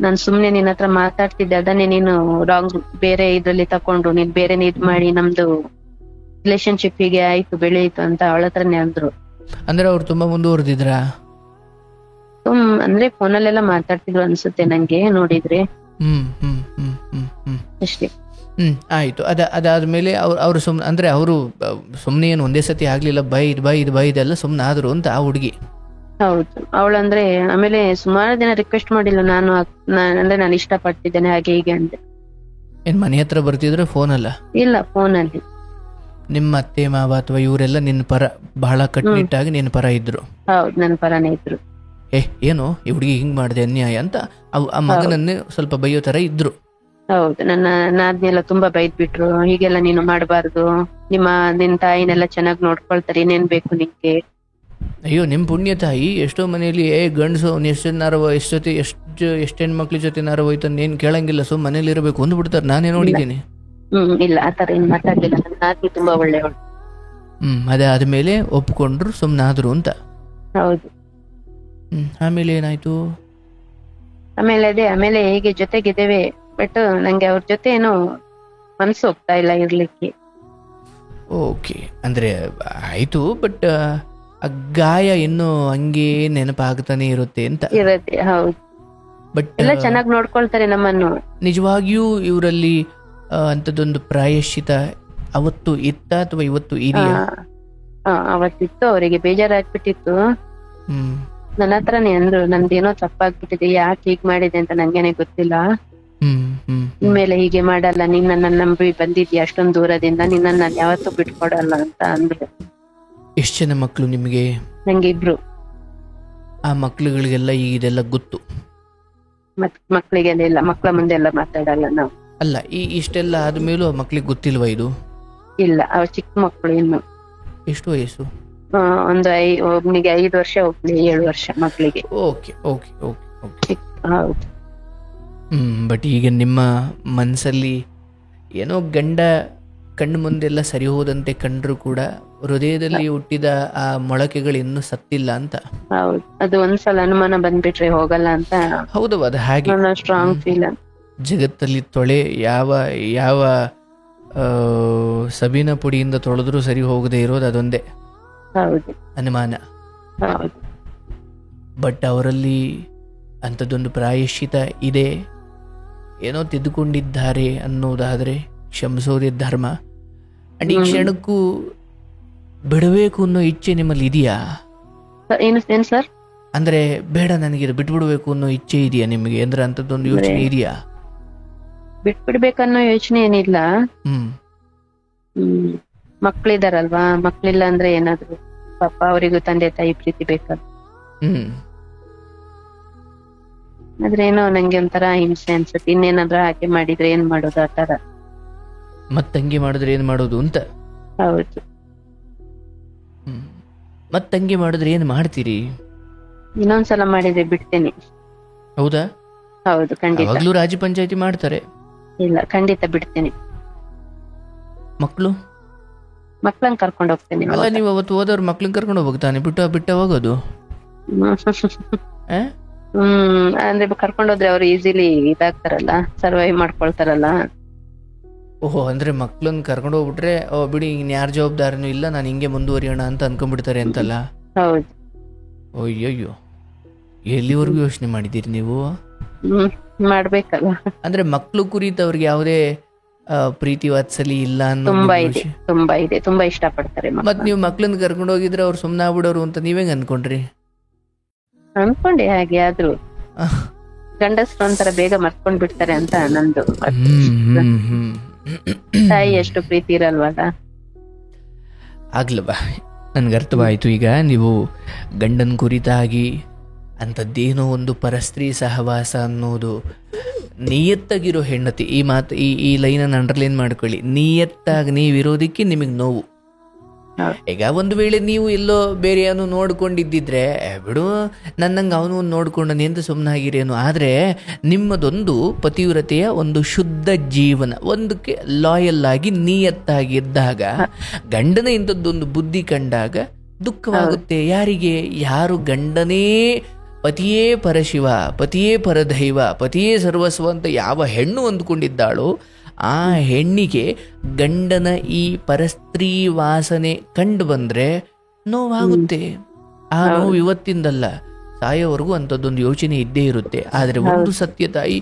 ನಾನ್ ಸುಮ್ನೆ ನಿನ್ನ ಹತ್ರ ಮಾತಾಡ್ತಿದ್ದೆ, ಅದನ್ನೇ ನೀನು ರಾಂಗ್ ಬೇರೆ ಇದ್ರಲ್ಲಿ ತಕೊಂಡು ನೀನ್ ಬೇರೆ ಇದ್ ಮಾಡಿ ನಮ್ದು ರಿಲೇಶನ್ಶಿಪ್ ಹೀಗೆ ಆಯ್ತು, ಬೆಳೆಯಿತು ಅಂತ ಅವಳ ಹತ್ರನೇ ಅಂದ್ರು. ಅಂದ್ರೆ ಅವ್ರು ತುಂಬಾ ಮುಂದುವರೆದಿದ್ರ? ಅಂದ್ರೆ ಫೋನಲ್ಲೆಲ್ಲ ಮಾತಾಡ್ತಿದ್ರು ಅನ್ಸುತ್ತೆ ನಂಗೆ ನೋಡಿದ್ರೆ. ಅಷ್ಟೇ. ಆಯಿತು. ಅದಾದಮೇಲೆ ಅವರು ಸುಮ್ಮನೆ ಅಂದರೆ ಅವರು ಸುಮ್ಮನೆ ಏನು ಒಂದೇ ಸತಿ ಆಗಲಿಲ್ಲ, ಬೈದೆಲ್ಲ ಸುಮ್ಮನೆ ಆದರು ಅಂತ ಆ ಹುಡುಗಿ. ಹೌದು, ಅವಳಂದ್ರೆ ಆಮೇಲೆ ಸುಮಾರು ದಿನ ರಿಕ್ವೆಸ್ಟ್ ಮಾಡಿಲ್ಲ ನಾನು ಅಂದ್ರೆ ನಾನು ಇಷ್ಟಪಡ್ತಿದ್ದೇನೆ ಹಾಗೆ ಹೀಗೆ ಅಂತ. ಏನು ಮನೆ ಹತ್ರ ಬರ್ತಿದ್ರೆ ಫೋನಲ್ಲ? ಇಲ್ಲ, ಫೋನಲ್ಲಿ. ನಿಮ್ಮ ಅತ್ತೆ ಮಾವ ಅಥವಾ ಇವರೆಲ್ಲ ನಿನ್ನ ಪರ ಬಹಳ ಕಟ್ಟುನಿಟ್ಟಾಗಿ ನಿನ್ನ ಪರ ಇದ್ರು? ಹೌದು, ನನ್ನ ಪರನೇ ಇದ್ರು. ಏನು ಈ ಹುಡುಗಿ ಹಿಂಗ್ ಮಾಡಿದೆ ಅನ್ಯಾಯ ಅಂತ ಆ ಮಗನನ್ನೇ ಸ್ವಲ್ಪ ಬೈಯೋ ತರ ಇದ್ರು. ಹೌದು, ನಾದ್ನೆಲ್ಲ ತುಂಬಾ ಬೈದ್ ಬಿಟ್ರು. ಹೀಗೆಲ್ಲ ನೀನು ಮಾಡಬಾರ್ದು, ನಿನ್ ತಾಯಿನೆಲ್ಲ ಚೆನ್ನಾಗಿ ನೋಡ್ಕೊಳ್ತಾರೆ, ಏನೇನ್ ಬೇಕು ನಿಂಗೆ. ಅಯ್ಯೋ, ನಿಮ್ ಪುಣ್ಯ ತಾಯಿ. ಎಷ್ಟೋ ಮನೆಯಲ್ಲಿ ಗಂಡಸು ಎಷ್ಟು ಹೆಣ್ಮಕ್ಳ ಜೊತೆ ಹೋಯ್ತು ಏನ್ ಕೇಳಂಗಿಲ್ಲ, ಸೊ ಮನೇಲಿ ಇರಬೇಕು ಅಂದ್ ಬಿಡ್ತಾರೆ. ನಾನೇ ನೋಡಿದ್ದೀನಿ. ಇಲ್ಲ, ಆತರ ಏನ್ ಮಾತಾಡ್ಲಿಲ್ಲ. ನನ್ನ ನಾದ್ನಿ ತುಂಬಾ ಒಳ್ಳೆಯವಳು. ಅದಾದ್ಮೇಲೆ ಒಪ್ಕೊಂಡ್ರು, ಸುಮ್ನಾದ್ರು ಅಂತ. ಹೌದು. ಆಮೇಲೆ ಏನಾಯ್ತು? ಆಮೇಲೆ ಹೀಗೆ ಜೊತೆಗಿದ್ದೇವೆ, ಬಟ್ ನಂಗೆ ಅವ್ರ ಜೊತೆ ಏನೋ ಮನ್ಸು ಹೋಗ್ತಾ ಇಲ್ಲ ಇರ್ಲಿಕ್ಕೆ. ಓಕೆ, ಅಂದ್ರೆ ಆಯ್ತು, ಬಟ್ ಆ ಗಾಯ ಇನ್ನೂ ಹಂಗೆ ನೆನಪಾಗ್ತಾನೆ ಇರುತ್ತೆ ಅಂತ. ಇರತ್ತೆ, ಹೌದು. ಬಟ್ ಎಲ್ಲ ಚೆನ್ನಾಗಿ ನೋಡ್ಕೊಳ್ತಾರೆ ನಮ್ಮನ್ನು. ನಿಜವಾಗಿಯೂ ಇವರಲ್ಲಿ ಅಂತದೊಂದು ಪ್ರಾಯಶ್ಚಿತ ಅವತ್ತು ಇತ್ತ ಅಥವಾ ಇವತ್ತು ಇದೆಯಾ? ಅವತ್ತಿತ್ತು. ಅವರಿಗೆ ಬೇಜಾರಾಗ್ಬಿಟ್ಟಿತ್ತು. ನನ್ನ ಹತ್ರನೇ ಅಂದ್ರು, ನಂದೇನೋ ತಪ್ಪಾಗ್ಬಿಟ್ಟಿದೆ, ಯಾಕೆ ಹೀಗ್ ಮಾಡಿದೆ ಅಂತ ನಂಗೇನೆ ಗೊತ್ತಿಲ್ಲ. ಇನ್ಮೇಲೆ ಹೀಗೆ ಮಾಡಲ್ಲ, ನೀನ್ ನನ್ನ ನಂಬಿ ಬಂದಿದ್ಯಾ ಅಷ್ಟೊಂದು ದೂರದಿಂದ, ನಿನ್ನ ನಾನು ಯಾವತ್ತೂ ಬಿಟ್ಕೊಡಲ್ಲ ಅಂತ ಅಂದ್ರು. ಎಷ್ಟು ಜನ ಮಕ್ಳು ನಿಮಗೆ? ನಂಗೆ 2. ಆ ಮಕ್ಳುಗಳಿಗೆಲ್ಲ ಇದೆಲ್ಲ ಗೊತ್ತು? ಮಕ್ಳಿಗೆಲ್ಲ ಇಲ್ಲ, ಮಕ್ಳ ಮುಂದೆ ಎಲ್ಲ ಮಾತಾಡಲ್ಲ ನಾವು. ಅಲ್ಲ, ಇಷ್ಟೆಲ್ಲ ಆದ್ಮೇಲೂ ಮಕ್ಳಿಗೆ ಗೊತ್ತಿಲ್ವಾ ಇದು? ಇಲ್ಲ, ಅವ್ರು ಚಿಕ್ಕ ಮಕ್ಳು ಇನ್ನು. ಎಷ್ಟು ವಯಸ್ಸು? ಒಬ್ನಿಗೆ 5 ವರ್ಷ, ಒಬ್ನಿಗೆ 7 ವರ್ಷ ಮಕ್ಳಿಗೆ. Okay okay okay okay. ಹೌದು. ಬಟ್ ಈಗ ನಿಮ್ಮ ಮನಸ್ಸಲ್ಲಿ ಏನೋ ಗಂಡ ಕಣ್ಣು ಮುಂದೆಲ್ಲ ಸರಿ ಹೋದಂತೆ ಕಂಡ್ರು ಕೂಡ ಹೃದಯದಲ್ಲಿ ಹುಟ್ಟಿದ ಆ ಮೊಳಕೆಗಳು ಇನ್ನೂ ಸತ್ತಿಲ್ಲ ಅಂತ. ಹೌದು, ಅದು ಒಂದ್ಸಲ ಅನುಮಾನ ಬಂದ್ಬಿಟ್ರೆ ಹೋಗಲ್ಲ ಅಂತ. ಹೌದು, ಅದು ಹಾಗೆ ಸ್ಟ್ರಾಂಗ್ ಫೀಲ್. ಜಗತ್ತಲ್ಲಿ ತೊಳೆ ಯಾವ ಸಬೀನ ಪುಡಿಯಿಂದ ತೊಳೆದ್ರೂ ಸರಿ ಹೋಗದೆ ಇರೋದು ಅದೊಂದೇ. ಹೌದು, ಅನುಮಾನ. ಹೌದು. ಬಟ್ ಅವರಲ್ಲಿ ಅಂಥದ್ದೊಂದು ಪ್ರಾಯಶ್ಚಿತ ಇದೆ, ಏನೋ ತಿದ್ದುಕೊಂಡಿದ್ದಾರೆ ಅನ್ನೋದಾದ್ರೆ ಕ್ಷಮಿಸೋದೇ ಧರ್ಮ. ಅಂಡ್ ಈ ಕ್ಷಣಕ್ಕೂ ಬಿಡಬೇಕು ಅನ್ನೋ ಇಚ್ಛೆ ನಿಮ್ಮಲ್ಲಿ ಇದೆಯಾ? ಏನು ಸರ್? ಅಂದ್ರೆ ಬೇಡ ನನಗೆ ಬಿಟ್ಬಿಡ್ಬೇಕು ಅನ್ನೋ ಇಚ್ಛೆ ಇದೆಯಾ ನಿಮಗೆ? ಅಂದ್ರೆ ಅಂಥದ್ದೊಂದು ಯೋಚನೆ ಇದೆಯಾ? ಬಿಟ್ಬಿಡ್ಬೇಕನ್ನೋ ಯೋಚನೆ ಏನಿಲ್ಲ. ಮಕ್ಳಿದಾರಲ್ವಾ, ಮಕ್ಳಿಲ್ಲ ಅಂದ್ರೆ ಏನಾದ್ರು ಪಾಪ ಅವರಿಗೂ ತಂದೆ ತಾಯಿ ಪ್ರೀತಿ ಬೇಕಲ್ಲ. ಆದ್ರೆ ಏನೋ ನಂಗೆ ಒಂಥರ ಹಿಂಸೆ ಅನ್ಸುತ್ತೆ. ಇನ್ನೇನಾದ್ರೂ ಹಾಗೆ ಮಾಡಿದ್ರೆ ಏನ್ ಮಾಡೋದು ಆ ತರ. ಮತ್ತಂಗೆ ಮಾಡಿದ್ರೆ ಏನ್ ಮಾಡೋದು ಅಂತ? ಹೌದು. ಮತ್ತಂಗೆ ಮಾಡಿದ್ರೆ ಏನ್ ಮಾಡ್ತೀರಿ? ಇನ್ನೊಂದ್ಸಲ ಮಾಡಿದ್ರೆ ಬಿಡ್ತೇನೆ. ಹೌದಾ? ಹೌದು, ಖಂಡಿತ. ಅವಾಗ್ಲೂ ರಾಜ್ಯ ಪಂಚಾಯತಿ ಮಾಡ್ತಾರೆ? ಇಲ್ಲ, ಖಂಡಿತ ಬಿಡ್ತೇನೆ. ಮಕ್ಳನ್ನ ಕರ್ಕೊಂಡು ಹೋಗ್ತೇನೆ. ಅಲ್ಲ, ನೀವು ಅವತ್ತು ಹೋದವ್ರು ಮಕ್ಳನ್ನ ಕರ್ಕೊಂಡು ಹೋಗ್ತಾನೆ, ಬಿಟ್ಟ ಹೋಗೋದು? ಅಂದ್ರೆ ಕರ್ಕೊಂಡೋದ್ರೆ ಅವ್ರು ಈಸಿಲಿ ಇದಾಗ್ತಾರಲ್ಲ, ಸರ್ವೈವ್ ಮಾಡ್ಕೊಳ್ತಾರಲ್ಲ. ಓಹೋ, ಅಂದ್ರೆ ಮಕ್ಳನ್ನ ಕರ್ಕೊಂಡು ಹೋಗ್ಬಿಟ್ರೆ ಬಿಡಿ ಇನ್ಯಾರ ಜವಾಬ್ದಾರಿನೂ ಇಲ್ಲ, ನಾನು ಹಿಂಗೆ ಮುಂದುವರಿಯೋಣ ಅಂತ ಅನ್ಕೊಂಡ್ಬಿಡ್ತಾರೆ ಅಂತಲ್ಲ? ಹೌದು. ಅಯ್ಯಯ್ಯೋ, ಎಲ್ಲಿವರೆಗೂ ಯೋಚನೆ ಮಾಡಿದ್ದೀರಿ ನೀವು? ಮಾಡ್ಬೇಕಲ್ಲ. ಅಂದ್ರೆ ಮಕ್ಳು ಕುರಿತು ಅವ್ರಿಗೆ ಯಾವುದೇ ಪ್ರೀತಿ ವಾತ್ಸಲಿ ಇಲ್ಲ ಅನ್ನೋ? ತುಂಬಾ ಇದೆ, ತುಂಬಾ ಇಷ್ಟ ಪಡ್ತಾರೆ. ಮತ್ ನೀವು ಮಕ್ಳನ್ನ ಕರ್ಕೊಂಡು ಹೋಗಿದ್ರೆ ಅವ್ರು ಸುಮ್ನ ಆಗ್ಬಿಡೋರು ಅಂತ ನೀವೇಂಗ್ ಅನ್ಕೊಂಡ್ರಿ? ಅನ್ಕೊಂಡೆ, ಹಾಗೆ ಆದ್ರೂ ಗಂಡಸ್ರು ಒಂಥರ ಬೇಗ ಮರ್ಕೊಂಡ್ ಬಿಡ್ತಾರೆ ಅಂತ ನಂದು. ತಾಯಿ ಎಷ್ಟು ಪ್ರೀತಿ ಇರಲ್ವಲ್ಲ. ಆಗ್ಲವಾ, ನನ್ಗೆ ಅರ್ಥವಾಯ್ತು. ಈಗ ನೀವು ಗಂಡನ ಕುರಿತಾಗಿ ಅಂಥದ್ದೇನೋ ಒಂದು ಪರಸ್ತ್ರೀ ಸಹವಾಸ ಅನ್ನೋದು ನಿಯತ್ತಾಗಿರೋ ಹೆಂಡತಿ, ಈ ಮಾತು ಈ ಲೈನನ್ನು ಅಂಡರ್ಲೈನ್ ಮಾಡ್ಕೊಳ್ಳಿ. ನಿಯತ್ತಾಗಿ ನೀವಿರೋದಕ್ಕೆ ನಿಮಗೆ ನೋವು. ಈಗ ಒಂದು ವೇಳೆ ನೀವು ಎಲ್ಲೋ ಬೇರೆ ಏನೋ ನೋಡ್ಕೊಂಡಿದ್ದಿದ್ರೆ ಬಿಡು ನನ್ನಂಗೆ ಅವನು ನೋಡ್ಕೊಂಡನೆ ಅಂತ ಸುಮ್ಮನಾಗಿರೇನು. ಆದರೆ ನಿಮ್ಮದೊಂದು ಪತಿವ್ರತೆಯ ಒಂದು ಶುದ್ಧ ಜೀವನ, ಒಂದಕ್ಕೆ ಲಾಯಲ್ ಆಗಿ ನಿಯತ್ತಾಗಿದ್ದಾಗ ಗಂಡನ ಇಂಥದ್ದೊಂದು ಬುದ್ಧಿ ಕಂಡಾಗ ದುಃಖವಾಗುತ್ತೆ. ಯಾರಿಗೆ? ಯಾರು ಗಂಡನೇ ಪತಿಯೇ ಪರಶಿವ, ಪತಿಯೇ ಪರದೈವ, ಪತಿಯೇ ಸರ್ವಸ್ವ ಅಂತ ಯಾವ ಹೆಣ್ಣು ಅಂದ್ಕೊಂಡಿದ್ದಾಳೋ ಆ ಹೆಣ್ಣಿಗೆ ಗಂಡನ ಈ ಪರಸ್ತ್ರೀ ವಾಸನೆ ಕಂಡು ಬಂದ್ರೆ ನೋವಾಗುತ್ತೆ. ಆ ನೋವು ಇವತ್ತಿಂದಲ್ಲ, ಸಾಯೋವರೆಗೂ ಅಂಥದ್ದೊಂದು ಯೋಚನೆ ಇದ್ದೇ ಇರುತ್ತೆ. ಆದರೆ ಒಂದು ಸತ್ಯ ತಾಯಿ,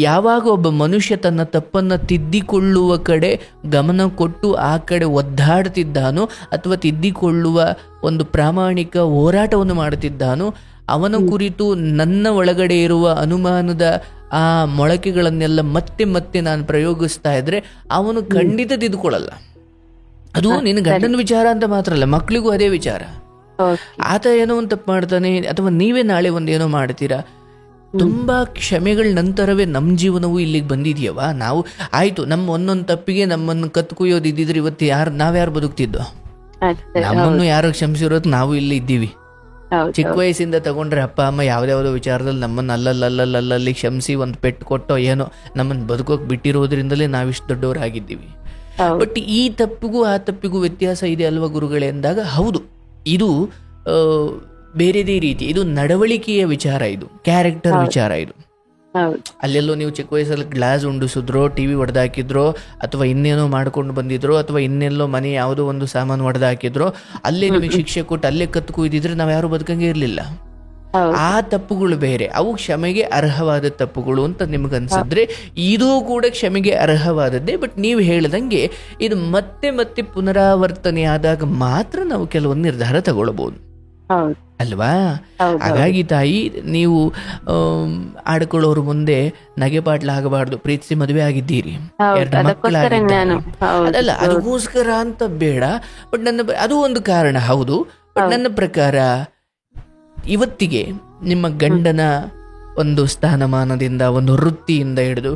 ಯಾವಾಗ ಒಬ್ಬ ಮನುಷ್ಯ ತನ್ನ ತಪ್ಪನ್ನು ತಿದ್ದಿಕೊಳ್ಳುವ ಕಡೆ ಗಮನ ಕೊಟ್ಟು ಆ ಕಡೆ ಒದ್ದಾಡ್ತಿದ್ದಾನೋ ಅಥವಾ ತಿದ್ದಿಕೊಳ್ಳುವ ಒಂದು ಪ್ರಾಮಾಣಿಕ ಹೋರಾಟವನ್ನು ಮಾಡುತ್ತಿದ್ದಾನೋ, ಅವನ ಕುರಿತು ನನ್ನ ಒಳಗಡೆ ಇರುವ ಅನುಮಾನದ ಆ ಮೊಳಕೆಗಳನ್ನೆಲ್ಲ ಮತ್ತೆ ಮತ್ತೆ ನಾನು ಪ್ರಯೋಗಿಸ್ತಾ ಇದ್ರೆ ಅವನು ಖಂಡಿತ ತಿದ್ದುಕೊಳ್ಳಲ್ಲ. ಅದು ನಿನ್ನ ಗಂಡನ ವಿಚಾರ ಅಂತ ಮಾತ್ರ ಅಲ್ಲ, ಮಕ್ಕಳಿಗೂ ಅದೇ ವಿಚಾರ. ಆತ ಏನೋ ಒಂದು ತಪ್ಪು ಮಾಡ್ತಾನೆ ಅಥವಾ ನೀವೇ ನಾಳೆ ಒಂದೇನೋ ಮಾಡ್ತೀರಾ, ತುಂಬಾ ಕ್ಷಮೆಗಳ ನಂತರವೇ ನಮ್ಮ ಜೀವನವು ಇಲ್ಲಿಗೆ ಬಂದಿದೆಯವ. ನಾವು ಆಯ್ತು, ನಮ್ಮ ಒಂದೊಂದು ತಪ್ಪಿಗೆ ನಮ್ಮನ್ನು ಕತ್ಕೊಯ್ಯೋದು ಇದ್ದಿದ್ರೆ ಇವತ್ತು ನಾವ್ಯಾರು ಬದುಕ್ತಿದ್ದೋ? ನಮ್ಮನ್ನು ಯಾರು ಕ್ಷಮಿಸಿರೋದು ನಾವು ಇಲ್ಲಿ ಇದ್ದೀವಿ. ಚಿಕ್ಕ ವಯಸ್ಸಿಂದ ತಗೊಂಡ್ರೆ ಅಪ್ಪ ಅಮ್ಮ ಯಾವ್ದಾವ್ದೋ ವಿಚಾರದಲ್ಲಿ ನಮ್ಮನ್ನು ಅಲ್ಲಲ್ಲಿ ಕ್ಷಮಿಸಿ ಒಂದು ಪೆಟ್ಟು ಕೊಟ್ಟೋ ಏನೋ ನಮ್ಮನ್ನು ಬದುಕೋಕ್ ಬಿಟ್ಟಿರೋದ್ರಿಂದಲೇ ನಾವಿಷ್ಟು ದೊಡ್ಡವರಾಗಿದ್ದೀವಿ. ಬಟ್ ಈ ತಪ್ಪಿಗೂ ಆ ತಪ್ಪಿಗೂ ವ್ಯತ್ಯಾಸ ಇದೆ ಅಲ್ವಾ ಗುರುಗಳೇ ಅಂದಾಗ, ಹೌದು, ಇದು ಬೇರೆದೇ ರೀತಿ, ಇದು ನಡವಳಿಕೆಯ ವಿಚಾರ, ಇದು ಕ್ಯಾರೆಕ್ಟರ್ ವಿಚಾರ. ಇದು ಅಲ್ಲೆಲ್ಲೋ ನೀವು ಚಿಕ್ಕ ವಯಸ್ಸಲ್ಲಿ ಗ್ಲಾಸ್ ಉಂಡಿಸಿದ್ರೋ, ಟಿವಿ ಒಡೆದಾಕಿದ್ರೋ, ಅಥವಾ ಇನ್ನೇನೋ ಮಾಡ್ಕೊಂಡು ಬಂದಿದ್ರೋ, ಅಥವಾ ಇನ್ನೆಲ್ಲೋ ಮನೆ ಯಾವುದೋ ಒಂದು ಸಾಮಾನು ಒಡೆದಾಕಿದ್ರೋ, ಅಲ್ಲೇ ನಿಮಗೆ ಶಿಕ್ಷೆ ಕೊಟ್ಟು ಅಲ್ಲೇ ಕತ್ಕೊಯ್ದಿದ್ರೆ ನಾವು ಯಾರು ಬದುಕಂಗೆ ಇರಲಿಲ್ಲ. ಆ ತಪ್ಪುಗಳು ಬೇರೆ, ಅವು ಕ್ಷಮೆಗೆ ಅರ್ಹವಾದ ತಪ್ಪುಗಳು ಅಂತ ನಿಮ್ಗನ್ಸಿದ್ರೆ ಇದು ಕೂಡ ಕ್ಷಮೆಗೆ ಅರ್ಹವಾದದ್ದೇ. ಬಟ್ ನೀವು ಹೇಳ್ದಂಗೆ ಇದು ಮತ್ತೆ ಮತ್ತೆ ಪುನರಾವರ್ತನೆ ಆದಾಗ ಮಾತ್ರ ನಾವು ಕೆಲವೊಂದು ನಿರ್ಧಾರ ತಗೊಳ್ಬಹುದು ಅಲ್ವಾ? ಹಾಗಾಗಿ ತಾಯಿ, ನೀವು ಆಡ್ಕೊಳ್ಳೋರು ಮುಂದೆ ನಗೆಪಾಟ್ಲ ಆಗಬಾರ್ದು. ಪ್ರೀತಿಸಿ ಮದುವೆ ಆಗಿದ್ದೀರಿ, 2 ಮಕ್ಕಳಾಗಿದ್ದಾರೆ, ಅದಲ್ಲ ಅದಕ್ಕೋಸ್ಕರ ಅಂತ ಬೇಡ. ಬಟ್ ಅದು ಒಂದು ಕಾರಣ ಹೌದು. ಬಟ್ ನನ್ನ ಪ್ರಕಾರ ಇವತ್ತಿಗೆ ನಿಮ್ಮ ಗಂಡನ ಒಂದು ಸ್ಥಾನಮಾನದಿಂದ, ಒಂದು ವೃತ್ತಿಯಿಂದ ಹಿಡಿದು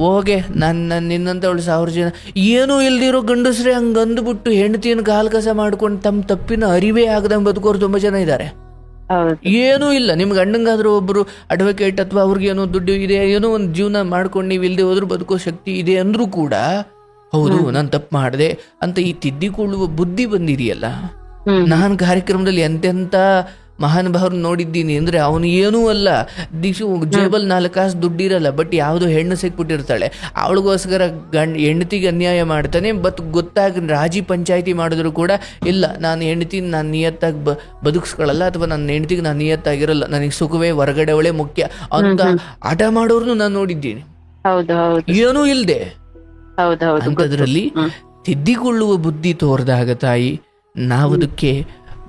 ಹೋಗೆ ನಿನ್ನಂತ 1,000 ಜನ ಏನೂ ಇಲ್ದಿರೋ ಗಂಡಸ್ರೆ ಹಂಗೆ ಅಂದ್ಬಿಟ್ಟು ಹೆಂಡತಿಯನ್ನು ಕಾಲ್ ಕಸ ಮಾಡ್ಕೊಂಡು ತಮ್ಮ ತಪ್ಪಿನ ಅರಿವೇ ಆಗದಂಗೆ ಬದುಕೋರು ತುಂಬ ಜನ ಇದ್ದಾರೆ. ಏನೂ ಇಲ್ಲ, ನಿಮ್ಗೆ ಗಂಡಂಗಾದ್ರೂ ಒಬ್ರು ಅಡ್ವೊಕೇಟ್ ಅಥವಾ ಅವ್ರಿಗೇನೋ ದುಡ್ಡು ಇದೆ, ಏನೋ ಒಂದು ಜೀವನ ಮಾಡ್ಕೊಂಡು ನೀವು ಇಲ್ಲದೆ ಹೋದ್ರೂ ಬದುಕೋ ಶಕ್ತಿ ಇದೆ ಅಂದ್ರೂ ಕೂಡ ಹೌದು ನಾನು ತಪ್ಪು ಮಾಡಿದೆ ಅಂತ ಈ ತಿದ್ದಿಕೊಳ್ಳುವ ಬುದ್ಧಿ ಬಂದಿದೆಯಲ್ಲ. ನಾನು ಕಾರ್ಯಕ್ರಮದಲ್ಲಿ ಎಂತೆಂಥ ಮಹಾನುಭಾವರು ನೋಡಿದ್ದೀನಿ ಅಂದರೆ ಅವನು ಏನೂ ಅಲ್ಲ, ಜೇಬಲ್ 4 ಕಾಸು ದುಡ್ಡಿರಲ್ಲ, ಬಟ್ ಯಾವುದೋ ಹೆಣ್ಣು ಸಿಕ್ಬಿಟ್ಟಿರ್ತಾಳೆ, ಅವಳಿಗೋಸ್ಕರ ಹೆಂಡತಿಗೆ ಅನ್ಯಾಯ ಮಾಡ್ತಾನೆ. ಬಟ್ ಗೊತ್ತಾಗ ರಾಜಿ ಪಂಚಾಯಿತಿ ಮಾಡಿದ್ರು ಕೂಡ ಇಲ್ಲ, ನಾನು ಹೆಂಡತಿನ ನಾನು ನಿಯತ್ತಾಗಿ ಬದುಕಿಸ್ಕೊಳ್ಳಲ್ಲ, ಅಥವಾ ನನ್ನ ಹೆಂಡತಿಗೆ ನಾನು ನಿಯತ್ತಾಗಿರಲ್ಲ, ನನಗೆ ಸುಖವೇ ಹೊರಗಡೆ ಅವಳೇ ಮುಖ್ಯ ಅಂತ ಹಠ ಮಾಡೋರ್ನು ನಾನು ನೋಡಿದ್ದೀನಿ, ಏನೂ ಇಲ್ಲದೆ. ಅಂಥದ್ರಲ್ಲಿ ತಿದ್ದಿಕೊಳ್ಳುವ ಬುದ್ಧಿ ತೋರಿದಾಗ ತಾಯಿ, ನಾವದಕ್ಕೆ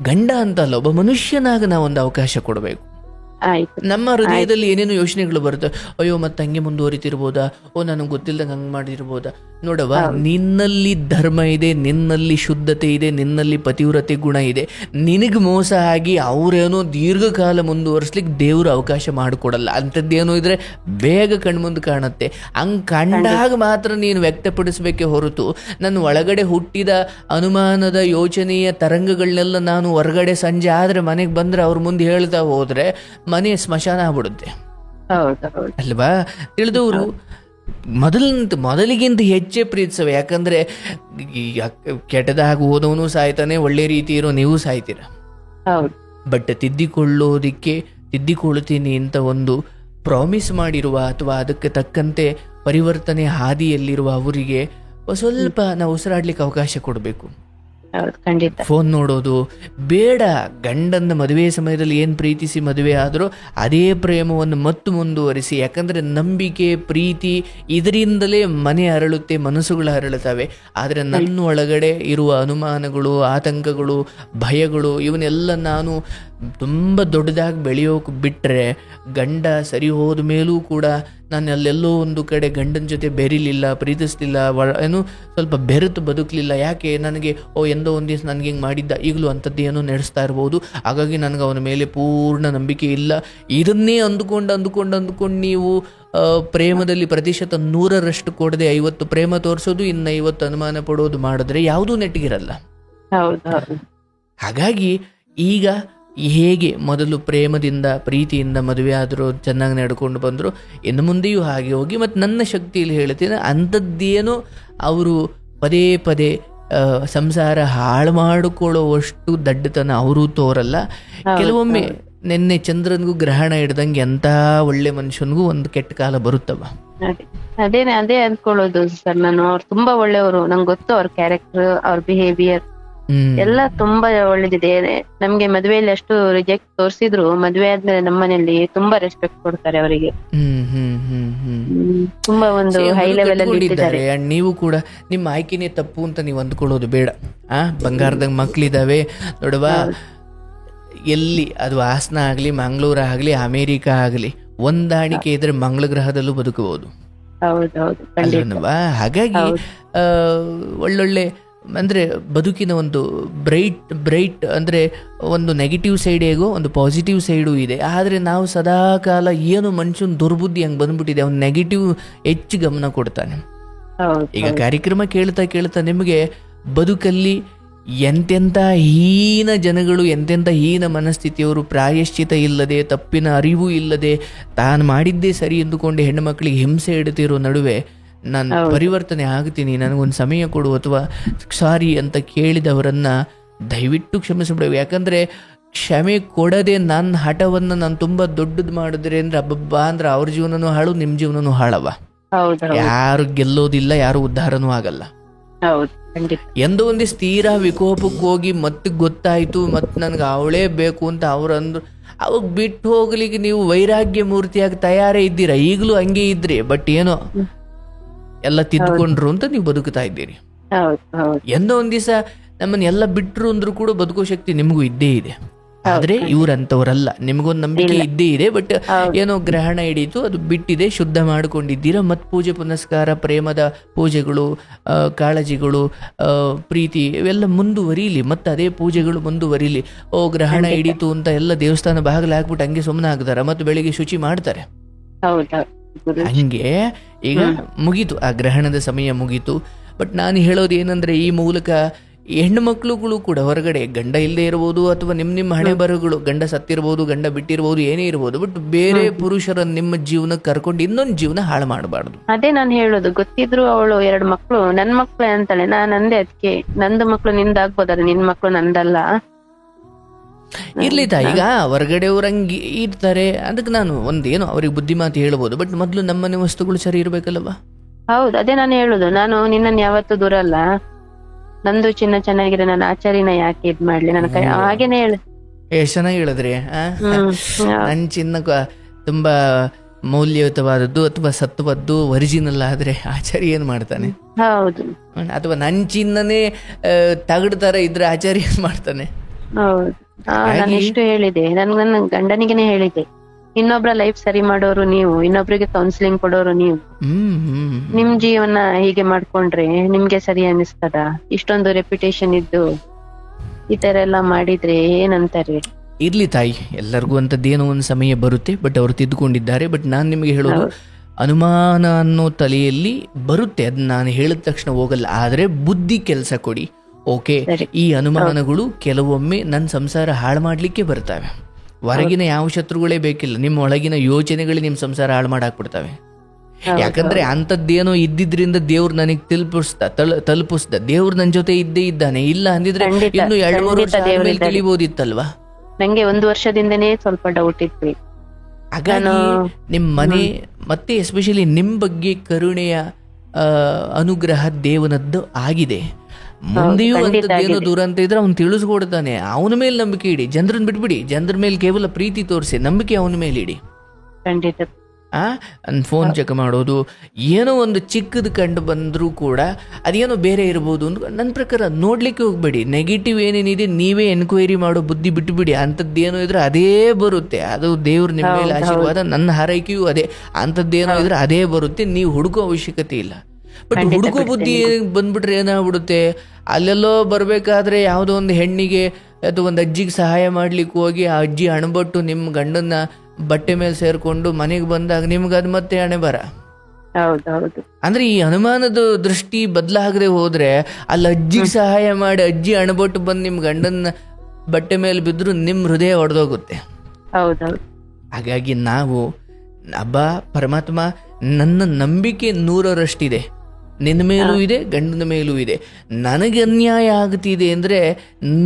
ಗಂಡ ಅಂತ ಅಲ್ಲ, ಒಬ್ಬ ಮನುಷ್ಯನಾಗ ನಾವೊಂದು ಅವಕಾಶ ಕೊಡಬೇಕು. ನಮ್ಮ ಹೃದಯದಲ್ಲಿ ಏನೇನು ಯೋಚನೆಗಳು ಬರುತ್ತೆ, ಅಯ್ಯೋ ಮತ್ತೆ ಹಂಗೆ ಮುಂದುವರಿತಿರ್ಬೋದಾ, ನನಗೆ ಗೊತ್ತಿಲ್ಲದಂಗೆ ಹಂಗೆ ಮಾಡಿರ್ಬೋದಾ. ನೋಡವ, ನಿನ್ನಲ್ಲಿ ಧರ್ಮ ಇದೆ, ನಿನ್ನಲ್ಲಿ ಶುದ್ಧತೆ ಇದೆ, ನಿನ್ನಲ್ಲಿ ಪತಿವ್ರತೆ ಗುಣ ಇದೆ. ನಿನಗೆ ಮೋಸ ಆಗಿ ಅವರೇನೋ ದೀರ್ಘಕಾಲ ಮುಂದುವರಿಸ್ಲಿಕ್ಕೆ ದೇವರು ಅವಕಾಶ ಮಾಡಿಕೊಡಲ್ಲ. ಅಂಥದ್ದೇನೋ ಇದ್ರೆ ಬೇಗ ಕಣ್ಮುಂದೆ ಕಾಣುತ್ತೆ. ಹಂಗೆ ಕಂಡಾಗ ಮಾತ್ರ ನೀನು ವ್ಯಕ್ತಪಡಿಸ್ಬೇಕೇ ಹೊರತು, ನನ್ನ ಒಳಗಡೆ ಹುಟ್ಟಿದ ಅನುಮಾನದ ಯೋಚನೆಯ ತರಂಗಗಳನ್ನೆಲ್ಲ ನಾನು ಹೊರಗಡೆ ಸಂಜೆ ಆದರೆ ಮನೆಗೆ ಬಂದರೆ ಅವ್ರ ಮುಂದೆ ಹೇಳ್ತಾ ಹೋದ್ರೆ ಮನೆ ಸ್ಮಶಾನ ಆಗ್ಬಿಡುತ್ತೆ ಅಲ್ವಾ? ತಿಳಿದವರು ಮೊದಲಿಗಿಂತ ಹೆಚ್ಚೇ ಪ್ರೀತಿಸವೆ. ಯಾಕಂದ್ರೆ ಕೆಟ್ಟದಾಗ ಹೋದವನು ಸಾಯ್ತಾನೆ, ಒಳ್ಳೆ ರೀತಿ ಇರೋ ನೀವು ಸಾಯ್ತೀರ. ಬಟ್ ತಿದ್ದಿಕೊಳ್ಳುತ್ತೀನಿ ಅಂತ ಒಂದು ಪ್ರಾಮಿಸ್ ಮಾಡಿರುವ ಅಥವಾ ಅದಕ್ಕೆ ತಕ್ಕಂತೆ ಪರಿವರ್ತನೆ ಹಾದಿಯಲ್ಲಿರುವ ಅವರಿಗೆ ಸ್ವಲ್ಪ ನಾವು ಉಸಿರಾಡ್ಲಿಕ್ಕೆ ಅವಕಾಶ ಕೊಡಬೇಕು. ಫೋನ್ ನೋಡೋದು ಬೇಡ. ಗಂಡನ ಮದುವೆ ಸಮಯದಲ್ಲಿ ಏನು ಪ್ರೀತಿಸಿ ಮದುವೆ ಆದರೂ ಅದೇ ಪ್ರೇಮವನ್ನು ಮತ್ತು ಮುಂದುವರಿಸಿ. ಯಾಕಂದರೆ ನಂಬಿಕೆ, ಪ್ರೀತಿ ಇದರಿಂದಲೇ ಮನೆ ಅರಳುತ್ತೆ, ಮನಸ್ಸುಗಳು ಅರಳುತ್ತವೆ. ಆದರೆ ನನ್ನ ಒಳಗಡೆ ಇರುವ ಅನುಮಾನಗಳು, ಆತಂಕಗಳು, ಭಯಗಳು ಇವನ್ನೆಲ್ಲ ನಾನು ತುಂಬ ದೊಡ್ಡದಾಗಿ ಬೆಳೆಯೋಕೆ ಬಿಟ್ಟರೆ, ಗಂಡ ಸರಿ ಹೋದ ಮೇಲೂ ಕೂಡ ನಾನು ಅಲ್ಲೆಲ್ಲೋ ಒಂದು ಕಡೆ ಗಂಡನ ಜೊತೆ ಬೆರಿಲಿಲ್ಲ, ಪ್ರೀತಿಸ್ಲಿಲ್ಲ, ಏನು ಸ್ವಲ್ಪ ಬೆರೆತು ಬದುಕಲಿಲ್ಲ. ಯಾಕೆ? ನನಗೆ ಎಂದೋ ಒಂದು ದಿವಸ ನನಗೆ ಹಿಂಗೆ ಮಾಡಿದ್ದ, ಈಗಲೂ ಅಂಥದ್ದು ಏನೋ ನಡೆಸ್ತಾ ಇರ್ಬೋದು, ಹಾಗಾಗಿ ನನಗೆ ಅವನ ಮೇಲೆ ಪೂರ್ಣ ನಂಬಿಕೆ ಇಲ್ಲ. ಇದನ್ನೇ ಅಂದುಕೊಂಡು ನೀವು ಪ್ರೇಮದಲ್ಲಿ ಪ್ರತಿಶತ 100% ಕೊಡದೆ 50 ಪ್ರೇಮ ತೋರಿಸೋದು, ಇನ್ನು 50 ಅನುಮಾನ ಪಡೋದು ಮಾಡಿದ್ರೆ ಯಾವುದೂ ನೆಟ್ಟಿಗಿರಲ್ಲ. ಹಾಗಾಗಿ ಈಗ ಹೇಗೆ ಮೊದಲು ಪ್ರೇಮದಿಂದ ಪ್ರೀತಿಯಿಂದ ಮದುವೆ ಆದರೂ ಚೆನ್ನಾಗಿ ನಡ್ಕೊಂಡು ಬಂದರು, ಇನ್ನು ಮುಂದೆಯೂ ಹಾಗೆ ಹೋಗಿ. ಮತ್ತು ನನ್ನ ಶಕ್ತಿಯಲ್ಲಿ ಹೇಳ್ತೀನಿ, ಅಂಥದ್ದೇನೋ ಅವರು ಪದೇ ಪದೇ ಸಂಸಾರ ಹಾಳು ಮಾಡಿಕೊಳ್ಳುವಷ್ಟು ದಡ್ಡತನ ಅವರೂ ತೋರಲ್ಲ. ಕೆಲವೊಮ್ಮೆ ನಿನ್ನೆ ಚಂದ್ರನಿಗೂ ಗ್ರಹಣ ಹಿಡ್ದಂಗೆ ಎಂಥ ಒಳ್ಳೆ ಮನುಷ್ಯನಿಗೂ ಒಂದು ಕೆಟ್ಟ ಕಾಲ ಬರುತ್ತವ. ಅದೇ ಅನ್ಕೊಳ್ಳೋದು ಸರ್. ನಾನು ಅವ್ರು ತುಂಬಾ ಒಳ್ಳೆಯವರು, ನಂಗೆ ಗೊತ್ತು ಅವ್ರ ಕ್ಯಾರೆಕ್ಟರ್, ಅವ್ರ ಬಿಹೇವಿಯರ್ ಎಲ್ಲ ತುಂಬಾ ಒಳ್ಳೇದಿದೆ. ನಮ್ಗೆ ಮದ್ವೆಯಲ್ಲಿ ಅಷ್ಟು ರಿಜೆಕ್ಟ್ ತೋರ್ಸಿದ್ರು ಮದ್ವೆ ಆದ್ಮೇಲೆ ನಮ್ಮನೇಲಿ ತುಂಬಾ ರೆಸ್ಪೆಕ್ಟ್ ಕೊಡ್ತಾರೆ ಅವರಿಗೆ. ತುಂಬಾ ಒಂದು ಹೈ ಲೆವೆಲ್ ಅಲ್ಲಿ ಇಟ್ಟಿದ್ದಾರೆ. ನೀವು ಕೂಡ ನಿಮ್ಮ ಆಯ್ಕೆನೇ ತಪ್ಪು ಅಂತ ನೀವು ಅಂದ್ಕೊಳ್ಳೋದು ಬೇಡ. ಬಂಗಾರದಾಗ ಮಕ್ಳಿದಾವೆ ನೋಡವಾ, ಎಲ್ಲಿ ಅದು ಹಾಸನ ಆಗ್ಲಿ, ಮಂಗಳೂರು ಆಗ್ಲಿ, ಅಮೇರಿಕಾ ಆಗ್ಲಿ, ಹೊಂದಾಣಿಕೆ ಇದ್ರೆ ಮಂಗಳ ಗ್ರಹದಲ್ಲೂ ಬದುಕಬಹುದು. ಹಾಗಾಗಿ ಒಳ್ಳೊಳ್ಳೆ ಅಂದ್ರೆ ಬದುಕಿನ ಒಂದು ಬ್ರೈಟ್ ಅಂದ್ರೆ ಒಂದು ನೆಗೆಟಿವ್ ಸೈಡ್ ಹೇಗೋ ಒಂದು ಪಾಸಿಟಿವ್ ಸೈಡು ಇದೆ. ಆದರೆ ನಾವು ಸದಾ ಕಾಲ ಏನು ಮನುಷ್ಯನ ದುರ್ಬುದ್ಧಿ ಹಂಗೆ ಬಂದ್ಬಿಟ್ಟಿದೆ, ಅವ್ನು ನೆಗೆಟಿವ್ ಹೆಚ್ಚು ಗಮನ ಕೊಡ್ತಾನೆ. ಈಗ ಕಾರ್ಯಕ್ರಮ ಕೇಳ್ತಾ ನಿಮಗೆ ಬದುಕಲ್ಲಿ ಎಂತೆಂಥ ಹೀನ ಜನಗಳು, ಎಂತೆಂಥ ಹೀನ ಮನಸ್ಥಿತಿಯವರು, ಪ್ರಾಯಶ್ಚಿತ ಇಲ್ಲದೆ, ತಪ್ಪಿನ ಅರಿವು ಇಲ್ಲದೆ, ತಾನು ಮಾಡಿದ್ದೇ ಸರಿ ಎಂದುಕೊಂಡು ಹೆಣ್ಣು ಮಕ್ಕಳಿಗೆ ಹಿಂಸೆ ಇಡ್ತಿರೋ ನಡುವೆ ನಾನು ಪರಿವರ್ತನೆ ಆಗ್ತೀನಿ, ನನಗೊಂದು ಸಮಯ ಕೊಡು ಅಥವಾ ಸಾರಿ ಅಂತ ಕೇಳಿದವರನ್ನ ದಯವಿಟ್ಟು ಕ್ಷಮಿಸ್ಬಿಡಬೇಕು. ಯಾಕಂದ್ರೆ ಕ್ಷಮೆ ಕೊಡದೆ ನನ್ನ ಹಠವನ್ನು ನಾನು ತುಂಬಾ ದೊಡ್ಡದು ಮಾಡಿದ್ರೆ ಅಂದ್ರೆ ಅಬ್ಬಬ್ಬಾ ಅಂದ್ರೆ ಅವ್ರ ಜೀವನನೂ ಹಾಳು, ನಿಮ್ಮ ಜೀವನನೂ ಹಾಳವ. ಯಾರು ಗೆಲ್ಲೋದಿಲ್ಲ, ಯಾರು ಉದ್ಧಾರನೂ ಆಗಲ್ಲ. ಎಂದೋ ಒಂದು ತೀರಾ ವಿಕೋಪಕ್ಕೆ ಹೋಗಿ ಮತ್ತೆ ಗೊತ್ತಾಯ್ತು ಮತ್ತೆ ನನ್ಗೆ ಅವಳೇ ಬೇಕು ಅಂತ ಅವ್ರಂದ್ರು, ಅವಾಗ ಬಿಟ್ಟು ಹೋಗ್ಲಿಕ್ಕೆ ನೀವು ವೈರಾಗ್ಯ ಮೂರ್ತಿಯಾಗಿ ತಯಾರೇ ಇದ್ದೀರಾ, ಈಗಲೂ ಹಂಗೆ ಇದ್ರಿ, ಬಟ್ ಏನೋ ಎಲ್ಲ ತಿದ್ದುಕೊಂಡ್ರು ಅಂತ ನೀವು ಬದುಕ್ತಾ ಇದ್ದೀರಿ. ಎಂದೋ ಒಂದ್ ದಿವಸ ನಮ್ಮನ್ನ ಎಲ್ಲ ಬಿಟ್ರು ಅಂದ್ರೂ ಕೂಡ ಬದುಕೋ ಶಕ್ತಿ ನಿಮಗೂ ಇದ್ದೇ ಇದೆ. ಆದ್ರೆ ಇವ್ರಂತವ್ರಲ್ಲ, ನಿಮ್ಗೊಂದು ನಂಬಿಕೆ ಇದ್ದೇ ಇದೆ, ಬಟ್ ಏನೋ ಗ್ರಹಣ ಹಿಡಿತು, ಅದು ಬಿಟ್ಟಿದೆ, ಶುದ್ಧ ಮಾಡ್ಕೊಂಡಿದ್ದೀರಾ. ಮತ್ ಪೂಜೆ ಪುನಸ್ಕಾರ, ಪ್ರೇಮದ ಪೂಜೆಗಳು, ಕಾಳಜಿಗಳು, ಪ್ರೀತಿ ಇವೆಲ್ಲ ಮುಂದುವರಿಲಿ, ಮತ್ತೆ ಅದೇ ಪೂಜೆಗಳು ಮುಂದುವರಿಲಿ. ಗ್ರಹಣ ಹಿಡಿತು ಅಂತ ಎಲ್ಲ ದೇವಸ್ಥಾನ ಬಾಗಿಲು ಹಾಕ್ಬಿಟ್ಟು ಹಂಗೆ ಸುಮ್ಮನೆ ಆಗ್ತಾರ, ಮತ್ತೆ ಬೆಳಿಗ್ಗೆ ಶುಚಿ ಮಾಡ್ತಾರೆ. ಹಂಗೆ ಈಗ ಮುಗೀತು, ಆ ಗ್ರಹಣದ ಸಮಯ ಮುಗೀತು. ಬಟ್ ನಾನು ಹೇಳೋದು ಏನಂದ್ರೆ, ಈ ಮೂಲಕ ಹೆಣ್ಣು ಮಕ್ಕಳುಗಳು ಕೂಡ ಹೊರಗಡೆ ಗಂಡ ಇಲ್ಲದೆ ಇರಬಹುದು, ಅಥವಾ ನಿಮ್ಮ ಹಣೆ ಬರಗಳು, ಗಂಡ ಸತ್ತಿರ್ಬೋದು, ಗಂಡ ಬಿಟ್ಟಿರ್ಬೋದು, ಏನೇ ಇರ್ಬೋದು, ಬಟ್ ಬೇರೆ ಪುರುಷರ ನಿಮ್ಮ ಜೀವನ ಕರ್ಕೊಂಡು ಇನ್ನೊಂದು ಜೀವನ ಹಾಳು ಮಾಡಬಾರ್ದು. ಅದೇ ನಾನು ಹೇಳೋದು. ಗೊತ್ತಿದ್ರು ಅವಳು 2 ಮಕ್ಳು ನನ್ ಮಕ್ಳು ಅಂತಾಳೆ, ನಾನ್ ಅಂದೆ ಅದಕ್ಕೆ, ನಂದು ಮಕ್ಳು ನಿಂದಾಗ್ಬೋದಲ್ಲ, ನಿನ್ ಮಕ್ಳು ನಂದಲ್ಲ. ಇರ್ಲಿ ಈಗ ಹೊರಗಡೆ ಅವ್ರಂಗೆ ಇರ್ತಾರೆ, ಅದಕ್ಕೆ ನಾನು ಒಂದೇನು ಅವ್ರಿಗೆ ಬುದ್ಧಿ ಮಾತು ಹೇಳ್ಬೋದು, ಬಟ್ ಮೊದ್ಲು ನಮ್ಮನೆ ವಸ್ತುಗಳು ಸರಿ ಇರ್ಬೇಕಲ್ವಾ? ಹೌದು, ಅದೇ ನಾನು ಹೇಳುದು. ನಾನು ನಿನ್ನನ್ನು ಯಾವತ್ತೂ ದೂರ ಅಲ್ಲ, ನಂದು ಚಿನ್ನ ಚೆನ್ನಾಗಿರೋ ನನ್ನ ಆಚಾರಿನ ಯಾಕೆ ಇದ್ ಮಾಡ್ಲಿ, ನನ್ನ ಕೈ ಹಾಗೇನೆ ಹೇಳು. ಎಷ್ಟ್ ಚೆನ್ನಾಗಿ ಹೇಳಿದ್ರಿ. ನನ್ ಚಿನ್ನ ತುಂಬಾ ಮೌಲ್ಯಯುತವಾದದ್ದು ಅಥವಾ ಸತ್ವದ್ದು ಒರಿಜಿನಲ್ ಆದ್ರೆ ಆಚಾರ್ಯ ಏನ್ ಮಾಡ್ತಾನೆ? ಹೌದು. ಅಥವಾ ನನ್ ಚಿನ್ನನೇ ತಗಡ್ ತರ ಇದ್ರೆ ಆಚಾರ್ಯ ಏನ್ ಮಾಡ್ತಾನೆ? ಹೌದು. ನಾನು ಎಷ್ಟು ಹೇಳಿದೆ, ನನ್ನ ಗಂಡನಿಗೆನೆ ಹೇಳಿದೆ, ಇನ್ನೊಬ್ರ ಲೈಫ್ ಸರಿ ಮಾಡೋರು ನೀವು, ಇನ್ನೊಬ್ರಿಗೆ ಕೌನ್ಸಿಲಿಂಗ್ ಕೊಡೋರು ನೀವು. ನಿಮ್ ಜೀವನ ಹೀಗೆ ಮಾಡ್ಕೊಂಡ್ರೆ ನಿಮ್ಗೆ ಸರಿ ಅನಿಸ್ತದ? ಇಷ್ಟೊಂದು ರೆಪ್ಯುಟೇಷನ್ ಇದ್ದು ಈ ತರ ಎಲ್ಲ ಮಾಡಿದ್ರೆ ಏನಂತಾರೆ? ಇರ್ಲಿ ತಾಯಿ, ಎಲ್ಲರಿಗೂ ಅಂತದ್ದೇನೋ ಒಂದು ಸಮಯ ಬರುತ್ತೆ, ಬಟ್ ಅವ್ರು ತಿದ್ದುಕೊಂಡಿದ್ದಾರೆ. ಬಟ್ ನಾನ್ ನಿಮ್ಗೆ ಹೇಳೋದು, ಅನುಮಾನ ಅನ್ನೋ ತಲೆಯಲ್ಲಿ ಬರುತ್ತೆ, ಅದನ್ನ ನಾನು ಹೇಳಿದ ತಕ್ಷಣ ಹೋಗಲ್ಲ. ಆದ್ರೆ ಬುದ್ಧಿ ಕೆಲಸ ಕೊಡಿ. ಓಕೆ, ಈ ಅನುಮಾನಗಳು ಕೆಲವೊಮ್ಮೆ ನನ್ನ ಸಂಸಾರ ಹಾಳು ಮಾಡ್ಲಿಕ್ಕೆ ಬರ್ತವೆ. ಹೊರಗಿನ ಯಾವ ಶತ್ರುಗಳೇ ಬೇಕಿಲ್ಲ, ನಿಮ್ಮ ಒಳಗಿನ ಯೋಚನೆಗಳೇ ನಿಮ್ಮ ಸಂಸಾರ ಹಾಳು ಮಾಡಾಕ್ಬಿಡ್ತವೆ. ಯಾಕಂದ್ರೆ ಅಂತದ್ದೇನೋ ಇದ್ದಿದ್ರಿಂದ ದೇವ್ರು ನನಗೆ ತಲುಪಿಸ್ದ, ದೇವ್ರು ನನ್ನ ಜೊತೆ ಇದ್ದೇ ಇದ್ದಾನೆ. ಇಲ್ಲ ಅಂದಿದ್ರೆ ಇನ್ನು 2-3 ವರ್ಷ ಆದ್ಮೇಲೆ ತಿಳಿಬೋದಿತ್ತಲ್ವಾ? ನಂಗೆ 1 ವರ್ಷದಿಂದನೇ ಸ್ವಲ್ಪ ಡೌಟ್ ಇತ್ತು. ಹಾಗಾಗಿ ನಿಮ್ ಮನೆ ಮತ್ತೆ ಎಸ್ಪೆಷಲಿ ನಿಮ್ ಬಗ್ಗೆ ಕರುಣೆಯ ಅನುಗ್ರಹ ದೇವನದ್ದು ಆಗಿದೆ. ಮುಂದೆಯೂ ಅಂತದ್ದೇನೋ ದೂರ ಅಂತ ಇದ್ರೆ ಅವ್ನು ತಿಳಿಸ್ಕೊಡ್ತಾನೆ. ಅವನ ಮೇಲೆ ನಂಬಿಕೆ ಇಡಿ, ಜನರನ್ನ ಬಿಟ್ಬಿಡಿ. ಜನರ ಮೇಲೆ ಕೇವಲ ಪ್ರೀತಿ ತೋರಿಸಿ, ನಂಬಿಕೆ ಅವನ ಮೇಲೆ ಇಡಿ. ಫೋನ್ ಚೆಕ್ ಮಾಡೋದು, ಏನೋ ಒಂದು ಚಿಕ್ಕದು ಕಂಡು ಬಂದ್ರೂ ಕೂಡ ಅದೇನೋ ಬೇರೆ ಇರ್ಬೋದು ಅಂತ ನನ್ನ ಪ್ರಕಾರ ನೋಡ್ಲಿಕ್ಕೆ ಹೋಗ್ಬೇಡಿ. ನೆಗೆಟಿವ್ ಏನೇನಿದೆ ನೀವೇ ಎನ್ಕ್ವೈರಿ ಮಾಡೋ ಬುದ್ಧಿ ಬಿಟ್ಟುಬಿಡಿ. ಅಂಥದ್ದೇನೋ ಇದ್ರೆ ಅದೇ ಬರುತ್ತೆ, ಅದು ದೇವ್ರ ನಿಮ್ಮ ಮೇಲೆ ಆಶೀರ್ವಾದ. ನನ್ನ ಹಾರೈಕೆಯೂ ಅದೇ, ಅಂಥದ್ದೇನೋ ಇದ್ರೆ ಅದೇ ಬರುತ್ತೆ, ನೀವು ಹುಡುಕೋ ಅವಶ್ಯಕತೆ ಇಲ್ಲ. ಬಟ್ ಹುಡುಕೋ ಬುದ್ಧಿ ಬಂದ್ಬಿಟ್ರೆ ಏನಾಗ್ಬಿಡುತ್ತೆ, ಅಲ್ಲೆಲ್ಲೋ ಬರ್ಬೇಕಾದ್ರೆ ಯಾವುದೋ ಒಂದು ಹೆಣ್ಣಿಗೆ ಅಥವಾ ಒಂದು ಅಜ್ಜಿಗೆ ಸಹಾಯ ಮಾಡ್ಲಿಕ್ಕೆ ಹೋಗಿ ಆ ಅಜ್ಜಿ ಹಣಬಟ್ಟು ನಿಮ್ಮ ಗಂಡನ್ನ ಬಟ್ಟೆ ಮೇಲೆ ಸೇರ್ಕೊಂಡು ಮನೆಗೆ ಬಂದಾಗ ನಿಮ್ಗೆ ಅದು ಮತ್ತೆ ಹಣೆ ಬರ. ಅಂದ್ರೆ ಈ ಅನುಮಾನದ ದೃಷ್ಟಿ ಬದಲಾಗದೆ ಹೋದ್ರೆ, ಅಲ್ಲಿ ಅಜ್ಜಿಗೆ ಸಹಾಯ ಮಾಡಿ ಅಜ್ಜಿ ಹಣಬಟ್ಟು ಬಂದು ನಿಮ್ ಗಂಡನ ಬಟ್ಟೆ ಮೇಲೆ ಬಿದ್ರು ನಿಮ್ ಹೃದಯ ಒಡೆದೋಗುತ್ತೆ. ಹಾಗಾಗಿ ನಾವು ಪರಮಾತ್ಮ, ನನ್ನ ನಂಬಿಕೆ 100ರಷ್ಟಿದೆ, ನಿನ್ನ ಮೇಲೂ ಇದೆ, ಗಂಡನ ಮೇಲೂ ಇದೆ. ನನಗೆ ಅನ್ಯಾಯ ಆಗ್ತಿದೆ ಅಂದ್ರೆ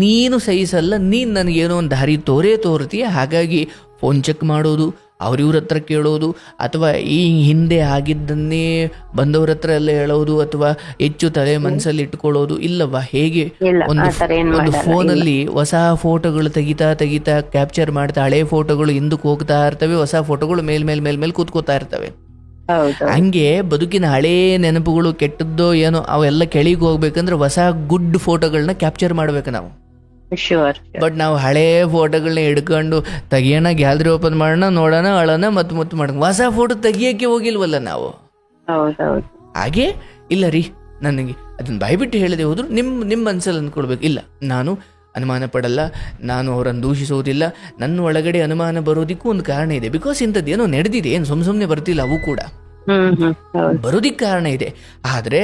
ನೀನು ಸಹಿಸಲ್ಲ, ನೀನು ನನಗೇನೋ ಒಂದು ದಾರಿ ತೋರ್ತೀಯ. ಹಾಗಾಗಿ ಫೋನ್ ಚೆಕ್ ಮಾಡೋದು, ಅವ್ರಿವ್ರ ಹತ್ರ ಕೇಳೋದು, ಅಥವಾ ಈ ಹಿಂದೆ ಆಗಿದ್ದನ್ನೇ ಬಂದವ್ರ ಹತ್ರ ಎಲ್ಲ ಹೇಳೋದು, ಅಥವಾ ಹೆಚ್ಚು ತಲೆ ಮನಸ್ಸಲ್ಲಿ ಇಟ್ಕೊಳ್ಳೋದು ಇಲ್ಲವಾ? ಹೇಗೆ ಒಂದು ಫೋನಲ್ಲಿ ಹೊಸ ಫೋಟೋಗಳು ತೆಗಿತಾ ಕ್ಯಾಪ್ಚರ್ ಮಾಡ್ತಾ ಹಳೆ ಫೋಟೋಗಳು ಹಿಂದಕ್ಕೆ ಹೋಗ್ತಾ ಇರ್ತವೆ, ಹೊಸ ಫೋಟೋಗಳು ಮೇಲ್ ಕೂತ್ಕೋತಾ ಇರ್ತವೆ. ಹಂಗೆ ಬದುಕಿನ ಹಳೇ ನೆನಪುಗಳು ಕೆಟ್ಟದ್ದೋ ಏನೋ ಅವೆಲ್ಲ ಕೆಳಗೆ ಹೋಗ್ಬೇಕಂದ್ರೆ ಹೊಸ ಗುಡ್ ಫೋಟೋಗಳನ್ನ ಕ್ಯಾಪ್ಚರ್ ಮಾಡ್ಬೇಕು ನಾವು. ಬಟ್ ನಾವು ಹಳೇ ಫೋಟೋಗಳನ್ನ ಹಿಡ್ಕೊಂಡು ತೆಗಿಯೋಣ, ಗ್ಯಾಲರಿ ಓಪನ್ ಮಾಡೋಣ, ನೋಡೋಣ, ಅಳೋಣ, ಮತ್ತೆ ಮಾಡೋಣ, ಹೊಸ ಫೋಟೋ ತೆಗಿಯಕ್ಕೆ ಹೋಗಿಲ್ವಲ್ಲ ನಾವು. ಹಾಗೆ ಇಲ್ಲ ರೀ, ನನಗೆ ಅದನ್ನ ಬಾಯ್ಬಿಟ್ಟು ಹೇಳದೆ ಹೋದ್ರು ನಿಮ್ಮ ಮನಸ್ಸಲ್ಲಿ ಅಂದ್ಕೊಳ್ಬೇಕು, ಇಲ್ಲ ನಾನು ಅನುಮಾನ ಪಡಲ್ಲ, ನಾನು ಅವರನ್ನು ದೂಷಿಸೋದಿಲ್ಲ, ನನ್ನ ಒಳಗಡೆ ಅನುಮಾನ ಬರೋದಿಕ್ಕೂ ಒಂದು ಕಾರಣ ಇದೆ. ಬಿಕಾಸ್ ಇಂಥದ್ದೇನೋ ನಡೆದಿದೆ, ಏನು ಸುಮ್ಮನೆ ಬರ್ತಿಲ್ಲ, ಅವು ಕೂಡ ಬರೋದಿಕ್ಕೆ ಕಾರಣ ಇದೆ. ಆದರೆ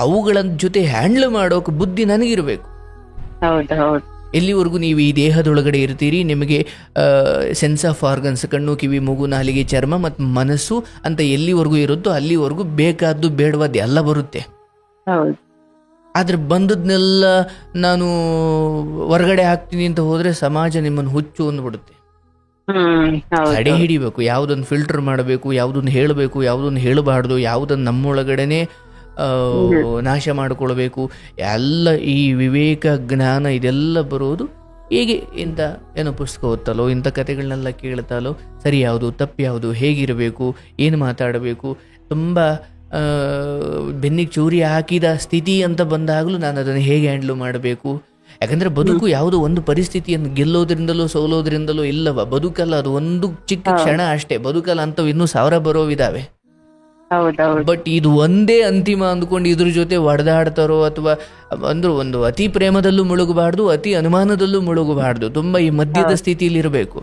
ಅವುಗಳ ಜೊತೆ ಹ್ಯಾಂಡ್ಲ್ ಮಾಡೋಕೆ ಬುದ್ಧಿ ನನಗಿರಬೇಕು. ಎಲ್ಲಿವರೆಗೂ ನೀವು ಈ ದೇಹದೊಳಗಡೆ ಇರ್ತೀರಿ, ನಿಮಗೆ ಸೆನ್ಸ್ ಆಫ್ ಆರ್ಗನ್ಸ್, ಕಣ್ಣು, ಕಿವಿ, ಮೂಗು, ನಾಲಿಗೆ, ಚರ್ಮ ಮತ್ತು ಮನಸ್ಸು ಅಂತ ಎಲ್ಲಿವರೆಗೂ ಇರುತ್ತೋ ಅಲ್ಲಿವರೆಗೂ ಬೇಕಾದ್ದು ಬೇಡವಾದ್ದು ಎಲ್ಲ ಬರುತ್ತೆ. ಆದ್ರೆ ಬಂದದ್ನೆಲ್ಲ ನಾನು ಹೊರಗಡೆ ಹಾಕ್ತೀನಿ ಅಂತ ಹೋದ್ರೆ ಸಮಾಜ ನಿಮ್ಮನ್ನು ಹುಚ್ಚು ಅಂದ್ಬಿಡುತ್ತೆ. ತಡೆ ಹಿಡಿಬೇಕು, ಯಾವುದನ್ನು ಫಿಲ್ಟರ್ ಮಾಡಬೇಕು, ಯಾವುದನ್ನು ಹೇಳಬೇಕು, ಯಾವುದನ್ನು ಹೇಳಬಾರ್ದು, ಯಾವುದನ್ನು ನಮ್ಮೊಳಗಡೆನೆ ನಾಶ ಮಾಡಿಕೊಳ್ಬೇಕು, ಎಲ್ಲ ಈ ವಿವೇಕ ಜ್ಞಾನ ಇದೆಲ್ಲ ಬರೋದು ಹೇಗೆ? ಇಂಥ ಏನೋ ಪುಸ್ತಕ ಓದ್ತಲೋ, ಇಂಥ ಕಥೆಗಳನ್ನೆಲ್ಲ ಕೇಳ್ತಾಲೋ, ಸರಿ ಯಾವುದು ತಪ್ಪು ಯಾವುದು, ಹೇಗಿರಬೇಕು, ಏನು ಮಾತಾಡಬೇಕು, ತುಂಬ ಬೆನ್ನಿಗೆ ಚೂರಿ ಹಾಕಿದ ಸ್ಥಿತಿ ಅಂತ ಬಂದಾಗಲೂ ನಾನು ಅದನ್ನು ಹೇಗೆ ಹ್ಯಾಂಡ್ಲು ಮಾಡಬೇಕು. ಯಾಕಂದರೆ ಬದುಕು ಯಾವುದೋ ಒಂದು ಪರಿಸ್ಥಿತಿಯನ್ನು ಗೆಲ್ಲೋದ್ರಿಂದಲೋ ಸೋಲೋದ್ರಿಂದಲೋ ಇಲ್ಲವ, ಬದುಕಲ್ಲ, ಅದು ಒಂದು ಚಿಕ್ಕ ಕ್ಷಣ ಅಷ್ಟೇ. ಬದುಕಲ್ಲ ಅಂತವು ಇನ್ನೂ 1000 ಬರೋವಿದಾವೆ. ಬಟ್ ಇದು ಒಂದೇ ಅಂತಿಮ ಅಂದ್ಕೊಂಡು ಇದ್ರ ಜೊತೆ ಒಡೆದಾಡ್ತಾರೋ, ಅಥವಾ ಒಂದು ಅತಿ ಪ್ರೇಮದಲ್ಲೂ ಮುಳುಗಬಾರ್ದು, ಅತಿ ಅನುಮಾನದಲ್ಲೂ ಮುಳುಗಬಾರ್ದು, ತುಂಬಾ ಈ ಮಧ್ಯದ ಸ್ಥಿತಿಯಲ್ಲಿ ಇರಬೇಕು.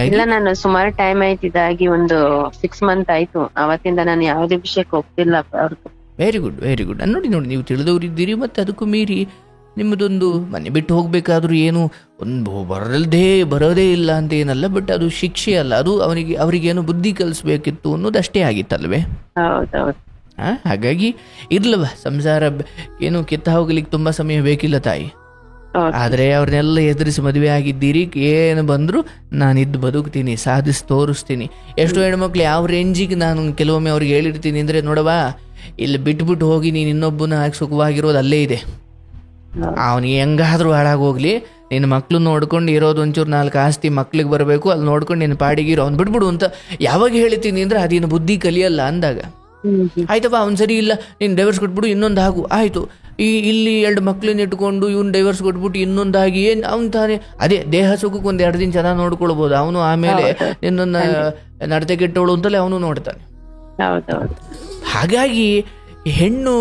ಇಲ್ಲ, ನಾನು ಸುಮಾರು ಟೈಮ್ ಆಯ್ತು, ಇದಾಗಿ ಒಂದು 6 ಮಂತ್ ಆಯ್ತು. ಅವತ್ತಿಂದ ನಾನು ಯಾವುದೇ ವಿಷಯಕ್ಕೆ ಹೋಗ್ತಿಲ್ಲ. Very good, very good. ನೋಡಿ ನೀವು ತಿಳಿದವರಿದ್ದೀರಿ. ಮತ್ತೆ ಅದಕ್ಕೂ ಮೀರಿ ನಿಮ್ಮದೊಂದು ಮನೆ ಬಿಟ್ಟು ಹೋಗ್ಬೇಕಾದ್ರೂ ಏನು ಒಂದು ಬರೋದೇ ಇಲ್ಲ ಅಂತ ಏನಲ್ಲ, ಬಟ್ ಅದು ಶಿಕ್ಷೆ ಅಲ್ಲ, ಅದು ಅವರಿಗೇನು ಬುದ್ಧಿ ಕಲಿಸ್ಬೇಕಿತ್ತು ಅನ್ನೋದಷ್ಟೇ ಆಗಿತ್ತಲ್ವೇ? ಹಾಗಾಗಿ ಇರ್ಲವ, ಸಂಸಾರ ಏನು ಕಿತ್ತ ಹೋಗ್ಲಿಕ್ಕೆ ತುಂಬಾ ಸಮಯ ಬೇಕಿಲ್ಲ ತಾಯಿ. ಆದರೆ ಅವ್ರನ್ನೆಲ್ಲ ಎದುರಿಸಿ ಮದುವೆ ಆಗಿದ್ದೀರಿ, ಏನು ಬಂದರೂ ನಾನಿದ್ದು ಬದುಕ್ತೀನಿ, ಸಾಧಿಸಿ ತೋರಿಸ್ತೀನಿ. ಎಷ್ಟೋ ಹೆಣ್ಮಕ್ಳು ಯಾವ ರೇಂಜಿಗೆ ನಾನು ಕೆಲವೊಮ್ಮೆ ಅವ್ರಿಗೆ ಹೇಳಿರ್ತೀನಿ ಅಂದರೆ, ನೋಡವಾ ಇಲ್ಲಿ ಬಿಟ್ಬಿಟ್ಟು ಹೋಗಿ ನೀನು ಇನ್ನೊಬ್ಬನ ಹಾಕಿ ಸುಖವಾಗಿರೋದು ಅಲ್ಲೇ ಇದೆ, ಅವನಿಗೆ ಹೆಂಗಾದ್ರೂ ಹಾಳಾಗೋಗ್ಲಿ, ನಿನ್ನ ಮಕ್ಳು ನೋಡ್ಕೊಂಡು ಇರೋದು ಒಂಚೂರು 4 ಆಸ್ತಿ ಮಕ್ಳಿಗೆ ಬರಬೇಕು, ಅಲ್ಲಿ ನೋಡ್ಕೊಂಡು ನಿನ್ನ ಪಾಡಿಗಿರೋ ಅವ್ನು ಬಿಟ್ಬಿಡು ಅಂತ ಯಾವಾಗ ಹೇಳ್ತೀನಿ ಅಂದರೆ ಅದೇನು ಬುದ್ಧಿ ಕಲಿಯಲ್ಲ ಅಂದಾಗ. ಆಯ್ತಪ್ಪ ಅವ್ನು ಸರಿ ಇಲ್ಲ, ನೀನು ಡೈವರ್ಸ್ ಕೊಟ್ಬಿಡು, ಇನ್ನೊಂದು ಆಗು, ಆಯಿತು. ಇಲ್ಲಿ 2 ಮಕ್ಳನ್ನ ಇಟ್ಕೊಂಡು ಇವ್ನು ಡೈವರ್ಸ್ ಕೊಟ್ಬಿಟ್ಟು ಇನ್ನೊಂದಾಗಿ ಏನು ಅವ್ನು ತಾನೇ ಅದೇ ದೇಹ ಸುಖಕ್ಕೆ 1-2 ದಿನ ಚೆನ್ನಾಗಿ ನೋಡ್ಕೊಳ್ಬೋದು ಅವನು, ಆಮೇಲೆ ನಿನ್ನನ್ನು ನಡತೆ ಕೆಟ್ಟವಳು ಅಂತಲೇ ಅವನು ನೋಡ್ತಾನೆ. ಹಾಗಾಗಿ ಹೆಣ್ಣು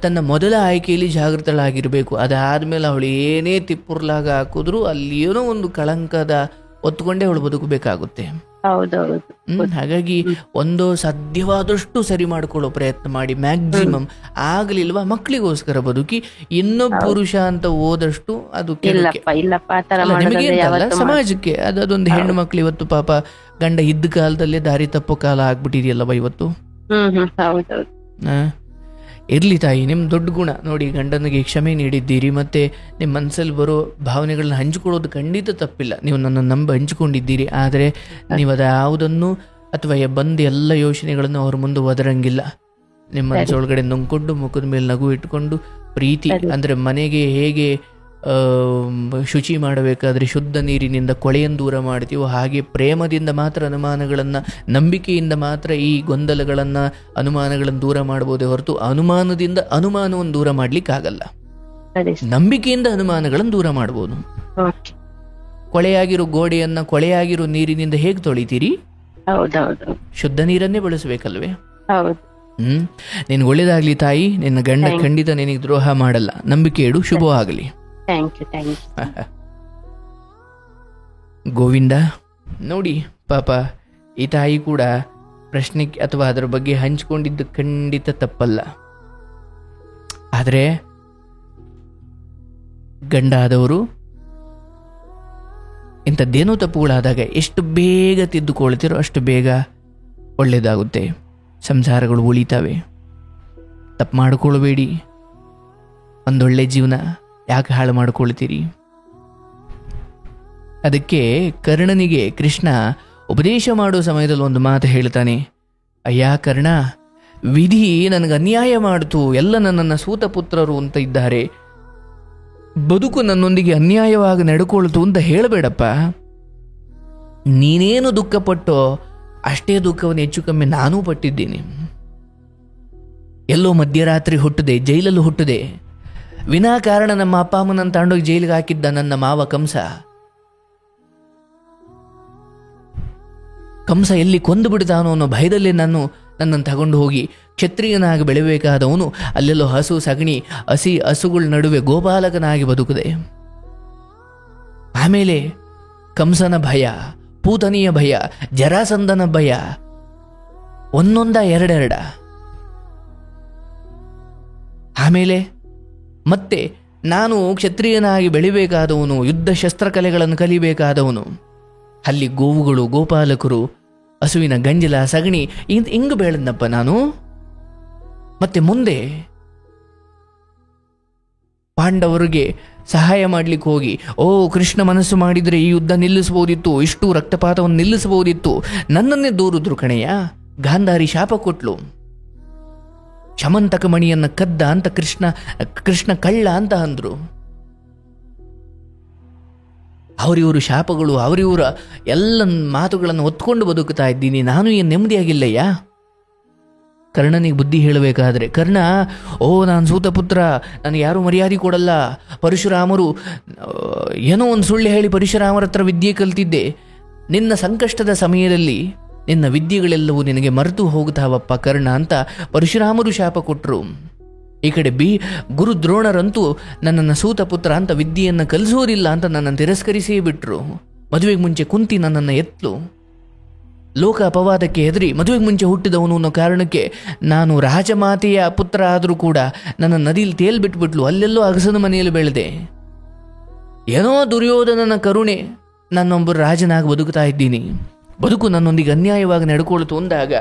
ತನ್ನ ಮೊದಲ ಆಯ್ಕೆಯಲ್ಲಿ ಜಾಗೃತಳಾಗಿರಬೇಕು. ಅದಾದ್ಮೇಲೆ ಅವಳು ಏನೇ ತಿಪ್ಪುರ್ಲಾಗ ಹಾಕಿದ್ರು ಅಲ್ಲಿ ಏನೋ ಒಂದು ಕಳಂಕದ ಒತ್ಕೊಂಡೇ ಅವಳು ಬದುಕಬೇಕಾಗುತ್ತೆ. ಹಾಗಾಗಿ ಒಂದು ಸಾಧ್ಯವಾದಷ್ಟು ಸರಿ ಮಾಡ್ಕೊಳ್ಳೋ ಪ್ರಯತ್ನ ಮಾಡಿ, ಮ್ಯಾಕ್ಸಿಮಮ್. ಆಗ್ಲಿಲ್ವಾ ಮಕ್ಕಳಿಗೋಸ್ಕರ ಬದುಕಿ. ಇನ್ನೊಬ್ಬ ಪುರುಷ ಅಂತ ಹೋದಷ್ಟು ಅದು ನಿಮಗೆ ಅಂತಲ್ಲ, ಸಮಾಜಕ್ಕೆ ಅದೊಂದು ಹೆಣ್ಣು ಮಕ್ಳು ಇವತ್ತು ಪಾಪ ಗಂಡ ಇದ್ದ ಕಾಲದಲ್ಲೇ ದಾರಿ ತಪ್ಪೋ ಕಾಲ ಆಗ್ಬಿಟ್ಟಿದೆಯಲ್ಲವ ಇವತ್ತು. ಇರ್ಲಿ ತಾಯಿ, ನಿಮ್ಮ ದೊಡ್ಡ ಗುಣ ನೋಡಿ, ಗಂಡನಿಗೆ ಕ್ಷಮೆ ನೀಡಿದ್ದೀರಿ, ಮತ್ತೆ ನಿಮ್ಮ ಮನಸ್ಸಲ್ಲಿ ಬರೋ ಭಾವನೆಗಳನ್ನ ಹಂಚಿಕೊಳ್ಳೋದು ಖಂಡಿತ ತಪ್ಪಿಲ್ಲ. ನೀವು ನನ್ನನ್ನು ನಂಬಿ ಹಂಚಿಕೊಂಡಿದ್ದೀರಿ. ಆದರೆ ನೀವು ಅದು ಯಾವುದನ್ನು ಅಥವಾ ಬಂದು ಎಲ್ಲ ಯೋಚನೆಗಳನ್ನು ಅವ್ರ ಮುಂದೆ ಒದರಂಗಿಲ್ಲ. ನಿಮ್ಮ ಮನಸ್ಸೊಳಗಡೆ ನುಂಗ್ಕೊಂಡು ಮುಖದ ಮೇಲೆ ನಗು ಇಟ್ಕೊಂಡು ಪ್ರೀತಿ ಅಂದರೆ ಮನೆಗೆ ಹೇಗೆ ಶುಚಿ ಮಾಡಬೇಕಾದ್ರೆ ಶುದ್ಧ ನೀರಿನಿಂದ ಕೊಳೆಯನ್ನು ದೂರ ಮಾಡ್ತೀವೋ ಹಾಗೆ ಪ್ರೇಮದಿಂದ ಮಾತ್ರ ಅನುಮಾನಗಳನ್ನು, ನಂಬಿಕೆಯಿಂದ ಮಾತ್ರ ಈ ಗೊಂದಲಗಳನ್ನು ಅನುಮಾನಗಳನ್ನು ದೂರ ಮಾಡ್ಬೋದೇ ಹೊರತು ಅನುಮಾನದಿಂದ ಅನುಮಾನವನ್ನು ದೂರ ಮಾಡ್ಲಿಕ್ಕಾಗಲ್ಲ. ನಂಬಿಕೆಯಿಂದ ಅನುಮಾನಗಳನ್ನು ದೂರ ಮಾಡ್ಬೋದು. ಕೊಳೆಯಾಗಿರೋ ಗೋಡೆಯನ್ನ ಕೊಳೆಯಾಗಿರೋ ನೀರಿನಿಂದ ಹೇಗೆ ತೊಳಿತೀರಿ? ಶುದ್ಧ ನೀರನ್ನೇ ಬಳಸಬೇಕಲ್ವೇ? ನಿನ್ಗೆ ಒಳ್ಳೇದಾಗ್ಲಿ ತಾಯಿ. ನಿನ್ನ ಗಂಡ ಖಂಡಿತ ನಿನಗೆ ದ್ರೋಹ ಮಾಡಲ್ಲ. ನಂಬಿಕೆ ಇಡು. ಶುಭವಾಗಲಿ. ಗೋವಿಂದ. ನೋಡಿ ಪಾಪ ಈ ತಾಯಿ ಕೂಡ ಪ್ರಶ್ನೆ ಅಥವಾ ಅದರ ಬಗ್ಗೆ ಹಂಚಿಕೊಂಡಿದ್ದು ಖಂಡಿತ ತಪ್ಪಲ್ಲ. ಆದರೆ ಗಂಡ ಆದವರು ಇಂಥದ್ದೇನೋ ತಪ್ಪುಗಳಾದಾಗ ಎಷ್ಟು ಬೇಗ ತಿದ್ದುಕೊಳ್ತಿರೋ ಅಷ್ಟು ಬೇಗ ಒಳ್ಳೆಯದಾಗುತ್ತೆ, ಸಂಸಾರಗಳು ಉಳಿತಾವೆ. ತಪ್ಪು ಮಾಡಿಕೊಳ್ಬೇಡಿ. ಒಂದೊಳ್ಳೆ ಜೀವನ ಯಾಕೆ ಹಾಳು ಮಾಡ್ಕೊಳ್ತೀರಿ? ಅದಕ್ಕೆ ಕರ್ಣನಿಗೆ ಕೃಷ್ಣ ಉಪದೇಶ ಮಾಡೋ ಸಮಯದಲ್ಲಿ ಒಂದು ಮಾತು ಹೇಳ್ತಾನೆ, ಅಯ್ಯ ಕರ್ಣ, ವಿಧಿ ನನಗೆ ಅನ್ಯಾಯ ಮಾಡಿತು, ಎಲ್ಲ ನನ್ನನ್ನು ಸೂತಪುತ್ರರು ಅಂತ ಇದ್ದಾರೆ, ಬದುಕು ನನ್ನೊಂದಿಗೆ ಅನ್ಯಾಯವಾಗಿ ನಡ್ಕೊಳ್ತು ಅಂತ ಹೇಳಬೇಡಪ್ಪ. ನೀನೇನು ದುಃಖಪಟ್ಟೋ ಅಷ್ಟೇ ದುಃಖವನ್ನು ಹೆಚ್ಚು ಕಮ್ಮಿ ನಾನೂ ಪಟ್ಟಿದ್ದೀನಿ. ಎಲ್ಲೋ ಮಧ್ಯರಾತ್ರಿ ಹುಟ್ಟದೆ, ಜೈಲಲ್ಲೂ ಹುಟ್ಟದೆ, ವಿನಾಕಾರಣ ನಮ್ಮ ಅಪ್ಪ ಅಮ್ಮನನ್ನು ತಗೊಂಡೋಗಿ ಜೈಲಿಗೆ ಹಾಕಿದ್ದ ನನ್ನ ಮಾವ ಕಂಸ ಎಲ್ಲಿ ಕೊಂದು ಬಿಡ್ತಾನೋ ಅನ್ನೋ ಭಯದಲ್ಲಿ ನನ್ನನ್ನು ತಗೊಂಡು ಹೋಗಿ ಕ್ಷತ್ರಿಯನಾಗಿ ಬೆಳೆಯಬೇಕಾದವನು ಅಲ್ಲೆಲ್ಲೋ ಹಸು ಸಗಣಿ ಹಸುಗಳ ನಡುವೆ ಗೋಪಾಲಕನಾಗಿ ಬದುಕದೆ. ಆಮೇಲೆ ಕಂಸನ ಭಯ, ಪೂತನಿಯ ಭಯ, ಜರಾಸಂಧನ ಭಯ, ಒಂದೊಂದ ಎರಡೆರಡ. ಆಮೇಲೆ ಮತ್ತೆ ನಾನು ಕ್ಷತ್ರಿಯನಾಗಿ ಬೆಳಿಬೇಕಾದವನು, ಯುದ್ಧ ಶಸ್ತ್ರಕಲೆಗಳನ್ನು ಕಲಿಬೇಕಾದವನು, ಅಲ್ಲಿ ಗೋವುಗಳು, ಗೋಪಾಲಕರು, ಹಸುವಿನ ಗಂಜಲ, ಸಗಣಿ ಹಿಂಗೆ ಬೆಳೆದನಪ್ಪ ನಾನು. ಮತ್ತೆ ಮುಂದೆ ಪಾಂಡವರಿಗೆ ಸಹಾಯ ಮಾಡ್ಲಿಕ್ಕೆ ಹೋಗಿ, ಓ ಕೃಷ್ಣ ಮನಸ್ಸು ಮಾಡಿದರೆ ಈ ಯುದ್ಧ ನಿಲ್ಲಿಸಬಹುದಿತ್ತು, ಇಷ್ಟು ರಕ್ತಪಾತವನ್ನು ನಿಲ್ಲಿಸಬಹುದಿತ್ತು, ನನ್ನನ್ನೇ ದೂರಿದ್ರು ಕಣೆಯ. ಗಾಂಧಾರಿ ಶಾಪ ಕೊಟ್ಲು, ಶಮಂತಕ ಮಣಿಯನ್ನ ಕದ್ದ ಅಂತ ಕೃಷ್ಣ ಕಳ್ಳ ಅಂತ ಅಂದ್ರು. ಅವರಿವರು ಶಾಪಗಳು, ಅವರಿವರ ಎಲ್ಲ ಮಾತುಗಳನ್ನು ಹೊತ್ಕೊಂಡು ಬದುಕ್ತಾ ಇದ್ದೀನಿ, ನಾನು ಏನು ನೆಮ್ಮದಿಯಾಗಿಲ್ಲಯ್ಯ. ಕರ್ಣನಿಗೆ ಬುದ್ಧಿ ಹೇಳಬೇಕಾದ್ರೆ, ಕರ್ಣ, ಓ ನಾನು ಸೂತಪುತ್ರ, ನನಗೆ ಯಾರೂ ಮರ್ಯಾದೆ ಕೊಡಲ್ಲ, ಪರಶುರಾಮರು ಏನೋ ಒಂದು ಸುಳ್ಳು ಹೇಳಿ ಪರಶುರಾಮರ ಹತ್ರ ವಿದ್ಯೆ ಕಲ್ತಿದ್ದೆ, ನಿನ್ನ ಸಂಕಷ್ಟದ ಸಮಯದಲ್ಲಿ ನಿನ್ನ ವಿದ್ಯೆಗಳೆಲ್ಲವೂ ನಿನಗೆ ಮರೆತು ಹೋಗ್ತಾವಪ್ಪ ಕರ್ಣ ಅಂತ ಪರಶುರಾಮರು ಶಾಪ ಕೊಟ್ಟರು. ಈ ಕಡೆ ಗುರು ದ್ರೋಣರಂತೂ ನನ್ನನ್ನು ಸೂತಪುತ್ರ ಅಂತ ವಿದ್ಯೆಯನ್ನು ಕಲಿಸೋದಿಲ್ಲ ಅಂತ ನನ್ನನ್ನು ತಿರಸ್ಕರಿಸೇ ಬಿಟ್ರು. ಮದುವೆಗೆ ಮುಂಚೆ ಕುಂತಿ ನನ್ನನ್ನು ಎತ್ತಲು, ಲೋಕ ಅಪವಾದಕ್ಕೆ ಹೆದರಿ ಮದುವೆಗೆ ಮುಂಚೆ ಹುಟ್ಟಿದವನು ಅನ್ನೋ ಕಾರಣಕ್ಕೆ ನಾನು ರಾಜಮಾತೆಯ ಪುತ್ರ ಆದರೂ ಕೂಡ ನನ್ನ ನದಿಯಲ್ಲಿ ತೇಲ್ಬಿಟ್ಬಿಟ್ಲು, ಅಲ್ಲೆಲ್ಲೋ ಅಗಸನ ಮನೆಯಲ್ಲಿ ಬೆಳೆದೆ. ಏನೋ ದುರ್ಯೋಧನನ ಕರುಣೆ, ನಾನೊಬ್ಬ ರಾಜನಾಗಿ ಬದುಕ್ತಾ ಇದ್ದೀನಿ, ಬದುಕು ನನ್ನೊಂದಿಗೆ ಅನ್ಯಾಯವಾಗಿ ನಡ್ಕೊಳ್ತು ಅಂದಾಗ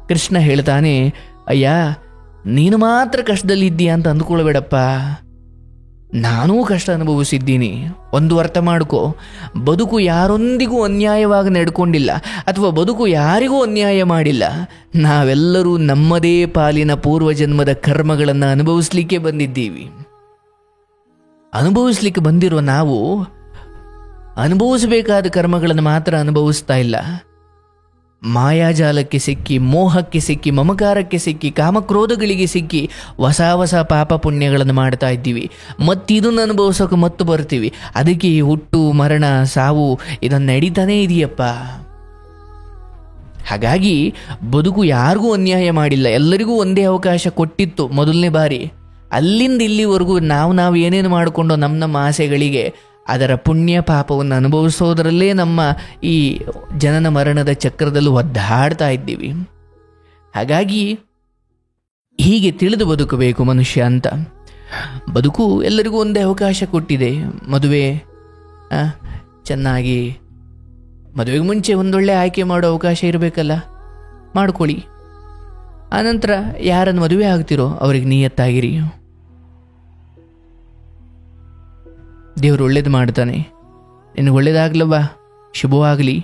ಕೃಷ್ಣ ಹೇಳ್ತಾನೆ, ಅಯ್ಯ ನೀನು ಮಾತ್ರ ಕಷ್ಟದಲ್ಲಿದ್ದೀಯ ಅಂತ ಅಂದ್ಕೊಳ್ಬೇಡಪ್ಪ, ನಾನೂ ಕಷ್ಟ ಅನುಭವಿಸಿದ್ದೀನಿ. ಒಂದು ಅರ್ಥ ಮಾಡ್ಕೊ, ಬದುಕು ಯಾರೊಂದಿಗೂ ಅನ್ಯಾಯವಾಗಿ ನಡ್ಕೊಂಡಿಲ್ಲ, ಅಥವಾ ಬದುಕು ಯಾರಿಗೂ ಅನ್ಯಾಯ ಮಾಡಿಲ್ಲ. ನಾವೆಲ್ಲರೂ ನಮ್ಮದೇ ಪಾಲಿನ ಪೂರ್ವಜನ್ಮದ ಕರ್ಮಗಳನ್ನು ಅನುಭವಿಸ್ಲಿಕ್ಕೆ ಬಂದಿದ್ದೀವಿ. ಅನುಭವಿಸ್ಲಿಕ್ಕೆ ಬಂದಿರೋ ನಾವು ಅನುಭವಿಸಬೇಕಾದ ಕರ್ಮಗಳನ್ನು ಮಾತ್ರ ಅನುಭವಿಸ್ತಾ ಇಲ್ಲ, ಮಾಯಾಜಾಲಕ್ಕೆ ಸಿಕ್ಕಿ, ಮೋಹಕ್ಕೆ ಸಿಕ್ಕಿ, ಮಮಕಾರಕ್ಕೆ ಸಿಕ್ಕಿ, ಕಾಮಕ್ರೋಧಗಳಿಗೆ ಸಿಕ್ಕಿ ಹೊಸ ಪಾಪ ಪುಣ್ಯಗಳನ್ನು ಮಾಡ್ತಾ ಇದ್ದೀವಿ. ಮತ್ತಿದನ್ನು ಅನುಭವಿಸೋಕೆ ಮತ್ತು ಬರ್ತೀವಿ. ಅದಕ್ಕೆ ಹುಟ್ಟು ಮರಣ ಸಾವು ಇದನ್ನು ನಡೀತಾನೇ ಇದೆಯಪ್ಪ. ಹಾಗಾಗಿ ಬದುಕು ಯಾರಿಗೂ ಅನ್ಯಾಯ ಮಾಡಿಲ್ಲ, ಎಲ್ಲರಿಗೂ ಒಂದೇ ಅವಕಾಶ ಕೊಟ್ಟಿತ್ತು ಮೊದಲನೇ ಬಾರಿ. ಅಲ್ಲಿಂದ ಇಲ್ಲಿವರೆಗೂ ನಾವು ಏನೇನು ಮಾಡಿಕೊಂಡು ನಮ್ಮ ಆಸೆಗಳಿಗೆ ಅದರ ಪುಣ್ಯ ಪಾಪವನ್ನು ಅನುಭವಿಸೋದರಲ್ಲೇ ನಮ್ಮ ಈ ಜನನ ಮರಣದ ಚಕ್ರದಲ್ಲಿ ಒದ್ದಾಡ್ತಾ ಇದ್ದೀವಿ. ಹಾಗಾಗಿ ಹೀಗೆ ತಿಳಿದು ಬದುಕಬೇಕು ಮನುಷ್ಯ ಅಂತ. ಬದುಕು ಎಲ್ಲರಿಗೂ ಒಂದೇ ಅವಕಾಶ ಕೊಟ್ಟಿದೆ. ಮದುವೆ ಚೆನ್ನಾಗಿ, ಮದುವೆಗೆ ಮುಂಚೆ ಒಂದೊಳ್ಳೆ ಆಯ್ಕೆ ಮಾಡೋ ಅವಕಾಶ ಇರಬೇಕಲ್ಲ, ಮಾಡ್ಕೊಳ್ಳಿ. ಆನಂತರ ಯಾರನ್ನು ಮದುವೆ ಆಗ್ತಿರೋ ಅವ್ರಿಗೆ ನಿಯತ್ತಾಗಿರಿ. ದೇವರು ಒಳ್ಳೇದು ಮಾಡ್ತಾನೆ. ನಿನಗೆ ಒಳ್ಳೇದಾಗ್ಲವ್ವ, ಶುಭವಾಗಲಿ.